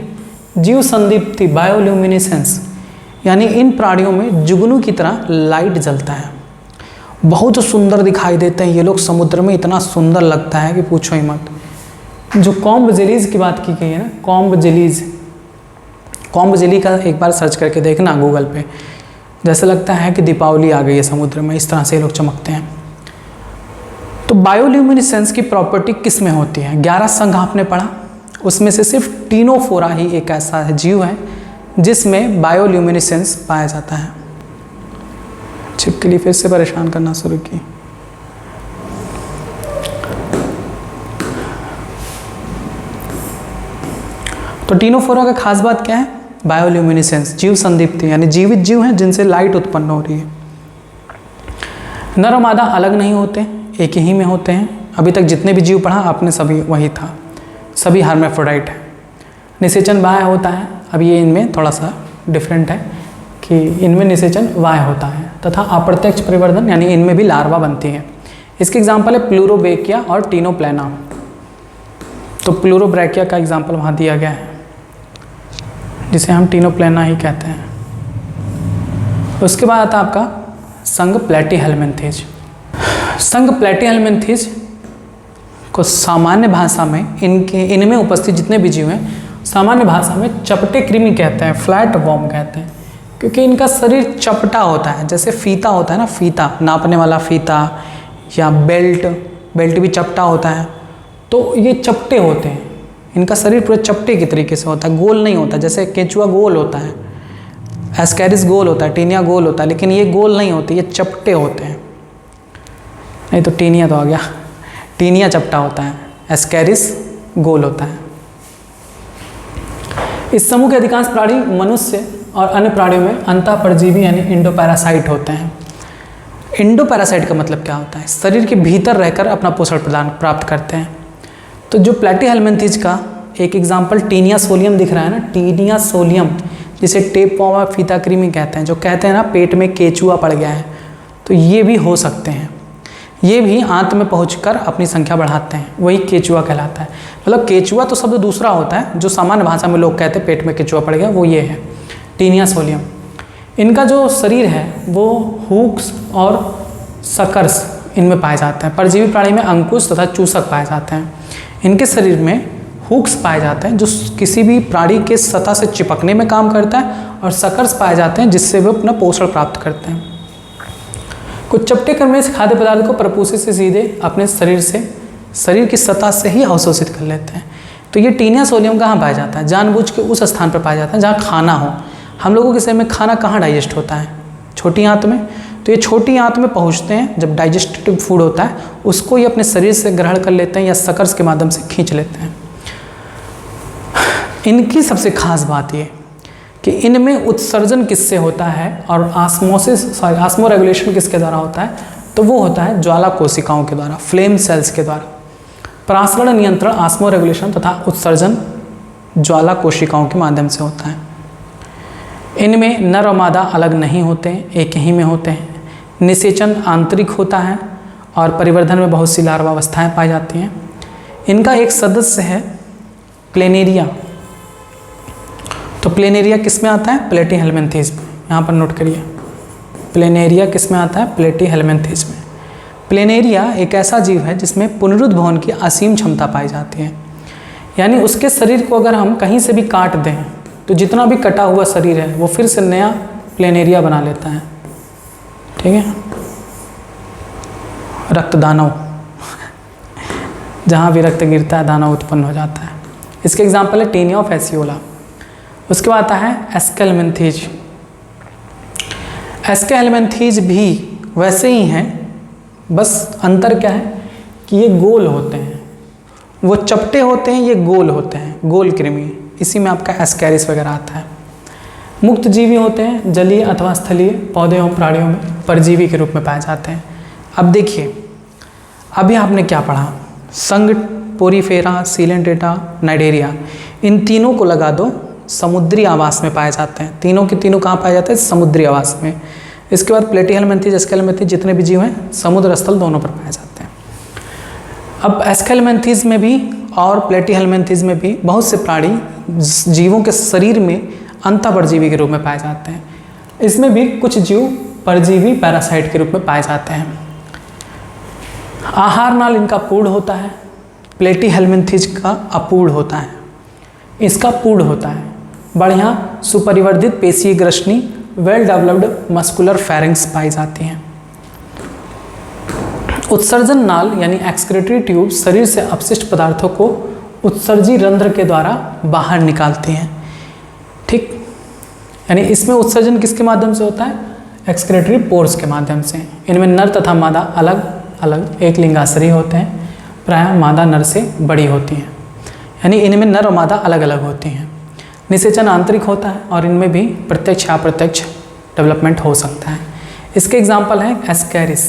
जीव संदीप्ति, बायोल्यूमिनेसेंस, यानी इन प्राणियों में जुगनू की तरह लाइट जलता है। बहुत सुंदर दिखाई देते हैं ये लोग, समुद्र में इतना सुंदर लगता है कि पूछो ही मत। जो कॉम्ब जेलीज की बात की गई है ना, कॉम्ब जेलीज, कॉम्ब जेली का एक बार सर्च करके देखना गूगल पे, जैसे लगता है कि दीपावली आ गई है समुद्र में, इस तरह से ये लोग चमकते हैं। तो बायोल्यूमिनेसेंस की प्रॉपर्टी किस में होती है? 11 संघ आपने पढ़ा, उसमें से सिर्फ टीनोफोरा ही एक ऐसा जीव है जिसमें बायोल्यूमिनेसेंस पाया जाता है। छिपकली फिर से परेशान करना शुरू की। तो टीनोफोरा का खास बात क्या है? बायोल्यूमिनेसेंस, जीव संदीप्ति, यानी जीवित जीव हैं जिनसे लाइट उत्पन्न हो रही है। नर और मादा अलग नहीं होते, एक ही में होते हैं। अभी तक जितने भी जीव पढ़ा आपने सभी वही था, सभी हार्मेफ्रोडाइट है। निषेचन बाह्य होता है, अब ये इनमें थोड़ा सा डिफरेंट है कि इनमें निषेचन बाह्य होता है, तथा अप्रत्यक्ष परिवर्धन यानी इनमें भी लार्वा बनती है। इसके एग्जाम्पल है प्लूरोब्रेकिया और टीनोप्लेना। तो प्लूरोब्रेकिया का एग्जाम्पल वहाँ दिया गया है, जिसे हम टीनोप्लेना ही कहते हैं। उसके बाद आता है आपका संघ प्लेटीहेल्मिन्थेज। संघ प्लेटीहेल्मिन्थेज को सामान्य भाषा में इनमें उपस्थित जितने भी जीव हैं सामान्य भाषा में चपटे कृमि कहते हैं, फ्लैट वॉर्म कहते हैं, क्योंकि इनका शरीर चपटा होता है। जैसे फीता होता है ना, फीता नापने वाला फीता, या बेल्ट भी चपटा होता है, तो ये चपटे होते हैं। इनका शरीर पूरे चपटे की तरीके से होता है, गोल नहीं होता। जैसे केंचुआ गोल होता है, एस्कैरिस गोल होता है, टीनिया गोल होता है, लेकिन ये गोल नहीं होते, ये चपटे होते हैं। नहीं तो टीनिया तो आ गया, टीनिया चपटा होता है, एस्कैरिस गोल होता है। इस समूह के अधिकांश प्राणी मनुष्य और अन्य प्राणियों में अंतःपरजीवी यानी इंडोपैरासाइट होते हैं। इंडोपैरासाइट का मतलब क्या होता है? शरीर के भीतर रहकर अपना पोषण प्राप्त करते हैं। तो जो प्लेटीहेल्मिन्थेज का एक एग्जाम्पल टीनिया सोलियम दिख रहा है ना, टीनिया सोलियम, जिसे टेपवर्म फीता कृमि कहते हैं, जो कहते हैं ना पेट में केचुआ पड़ गया है, तो ये भी हो सकते हैं। ये भी आंत में पहुंचकर अपनी संख्या बढ़ाते हैं, वही केचुआ कहलाता है। मतलब केचुआ तो शब्द दूसरा होता है, जो सामान्य भाषा में लोग कहते हैं पेट में केचुआ पड़ गया, वो ये है टीनिया सोलियम। इनका जो शरीर है वो हुक्स और सकर्स इनमें पाए जाते हैं। परजीवी प्राणी में अंकुश तथा चूसक पाए जाते हैं। इनके शरीर में हुक्स पाए जाते हैं जो किसी भी प्राणी के सतह से चिपकने में काम करता है, और सकर्स पाए जाते हैं जिससे वे अपना पोषण प्राप्त करते हैं। कुछ चपटे कर्म से खाद्य पदार्थ को परपूसे से सीधे अपने शरीर की सतह से ही अवशोषित कर लेते हैं। तो ये टीनिया सोलियम कहाँ पाया जाता है? जानबूझ के उस स्थान पर पाया जाता है जहाँ खाना हो। हम लोगों के शरीर में खाना कहाँ डाइजेस्ट होता है? छोटी आंत में। तो ये छोटी आंत में पहुँचते हैं, जब डाइजेस्टिव फूड होता है उसको ये अपने शरीर से ग्रहण कर लेते हैं या सकर्स के माध्यम से खींच लेते हैं। इनकी सबसे खास बात ये कि इनमें उत्सर्जन किससे होता है और ऑस्मो रेगुलेशन किसके द्वारा होता है? तो वो होता है ज्वाला कोशिकाओं के द्वारा, फ्लेम सेल्स के द्वारा। परासरण नियंत्रण, ऑस्मो रेगुलेशन तथा उत्सर्जन ज्वाला कोशिकाओं के माध्यम से होता है। इनमें नर और मादा अलग नहीं होते, एक ही में होते हैं। निषेचन आंतरिक होता है और परिवर्धन में बहुत सी लार्वावस्थाएं पाई जाती हैं। इनका एक सदस्य है प्लेनेरिया। तो प्लेनेरिया किस में आता है? प्लेटीहेल्मिन्थेज में। यहाँ पर नोट करिए, प्लेनेरिया किस में आता है? प्लेटीहेल्मिन्थेज में। प्लेनेरिया एक ऐसा जीव है जिसमें पुनरुद्भवन की असीम क्षमता पाई जाती है। यानी उसके शरीर को अगर हम कहीं से भी काट दें तो जितना भी कटा हुआ शरीर है वो फिर से नया प्लेनेरिया बना लेता है। ठीक है, रक्त दानव जहाँ भी रक्त गिरता है दानव उत्पन्न हो जाता है। इसके एग्जाम्पल है टीनिया फैसियोला। उसके बाद आता है एस्केल्मिन्थेज। एस्केल्मिन्थेज भी वैसे ही हैं, बस अंतर क्या है कि ये गोल होते हैं, वो चपटे होते हैं, ये गोल होते हैं, गोल कृमि। इसी में आपका एस्कैरिस वगैरह आता है। मुक्त जीवी होते हैं, जलीय अथवा स्थलीय पौधे एवं प्राणियों में परजीवी के रूप में पाए जाते हैं। अब देखिए, अभी आपने क्या पढ़ा? संघ, पोरीफेरा, सीलेंटेटा, नाइडेरिया, इन तीनों को लगा दो, समुद्री आवास में पाए जाते हैं। तीनों के तीनों कहाँ पाए जाते हैं? समुद्री आवास में। इसके बाद प्लेटीहेल्मिन्थेज, एस्केल्मिन्थेज, जितने भी जीव हैं समुद्र स्थल दोनों पर पाए जाते हैं। अब एस्केल्मिन्थेज में भी और प्लेटीहेल्मिन्थेस में भी बहुत से प्राणी जीवों के शरीर में अंतःपरजीवी के रूप में पाए जाते हैं। इसमें भी कुछ जीव परजीवी पैरासाइट के रूप में पाए जाते हैं। आहार नाल इनका पूर्ण होता है, प्लेटीहेल्मिन्थेस का अपूर्ण होता है, इसका पूर्ण होता है। बढ़िया सुपरिवर्धित पेशीय ग्रसनी, वेल डेवलप्ड मस्कुलर फेरिंग्स पाई जाती हैं। उत्सर्जन नाल यानी एक्सक्रीटरी ट्यूब शरीर से अपशिष्ट पदार्थों को उत्सर्जी रंध्र के द्वारा बाहर निकालती हैं। ठीक, यानी इसमें उत्सर्जन किसके माध्यम से होता है? एक्सक्रीटरी पोर्स के माध्यम से। इनमें नर तथा मादा अलग अलग एक लिंगाश्रयी होते हैं, प्रायः मादा नर से बड़ी होती हैं, यानी इनमें नर और मादा अलग अलग होती हैं। निषेचन आंतरिक होता है और इनमें भी प्रत्यक्ष अप्रत्यक्ष डेवलपमेंट हो सकता है। इसके एग्जाम्पल हैं एस्कैरिस,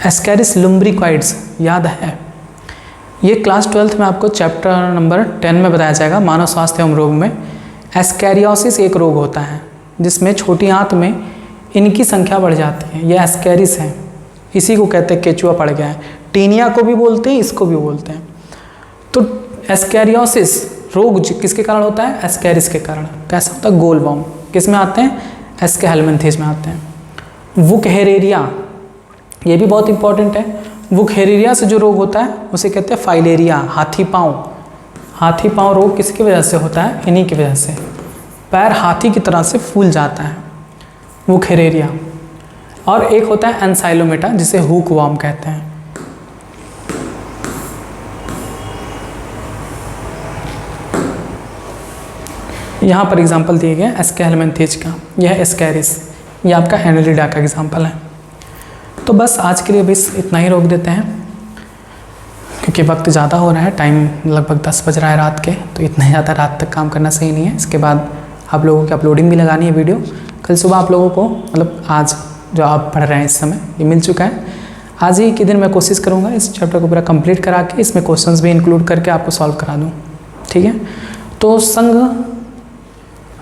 एस्कैरिस लुम्ब्रिकॉइड्स, याद है ये क्लास 12th में आपको चैप्टर नंबर 10 में बताया जाएगा, मानव स्वास्थ्य एवं रोग में। एस्कैरियोसिस एक रोग होता है जिसमें छोटी आंत में इनकी संख्या बढ़ जाती है, ये एस्कैरिस है, इसी को कहते हैं केचुआ पड़ गया है। टीनिया को भी बोलते हैं, इसको भी बोलते हैं। तो एस्कैरियोसिस रोग किसके कारण होता है? एस्कैरिस के कारण। कैसा होता है? गोल वॉर्म। किस में आते हैं? एस्केहेल्मिन्थेस में आते हैं। वुकहेरेरिया, ये भी बहुत इंपॉर्टेंट है। वुकहेरेरिया से जो रोग होता है उसे कहते हैं फाइलेरिया, हाथी पाँव। हाथी पाँव रोग किसकी वजह से होता है? इन्हीं की वजह से, पैर हाथी की तरह से फूल जाता है, वुकहेरेरिया। और एक होता है एंसाइलोमेटा जिसे हुक वॉर्म कहते हैं। यहाँ पर एग्जाम्पल दिए गए एस्केहेल्मिन्थेस का, यह एस्कैरिस, यह आपका एनेलिडा का एग्जाम्पल है। तो बस आज के लिए बस इतना ही रोक देते हैं क्योंकि वक्त ज़्यादा हो रहा है, टाइम लगभग 10 बज रहा है रात के, तो इतना ज़्यादा रात तक काम करना सही नहीं है। इसके बाद आप लोगों की अपलोडिंग भी लगानी है वीडियो। कल सुबह आप लोगों को, मतलब आज जो आप पढ़ रहे हैं इस समय, ये मिल चुका है। आज ही के दिन मैं कोशिश करूँगा इस चैप्टर को पूरा कंप्लीट करा के इसमें क्वेश्चंस भी इंक्लूड करके आपको सॉल्व करा दूँ, ठीक है। तो संघ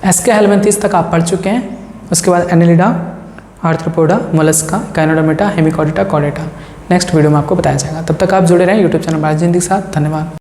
एस्केहेल्मिन्थेस तक आप पढ़ चुके हैं। उसके बाद Annelida, Arthropoda, Mollusca, काइनोडर्मेटा, Hemichordata, Chordata next video में आपको बताया जाएगा। तब तक आप जुड़े रहें यूट्यूब चैनल बायोलॉजी हिंदी के साथ। धन्यवाद।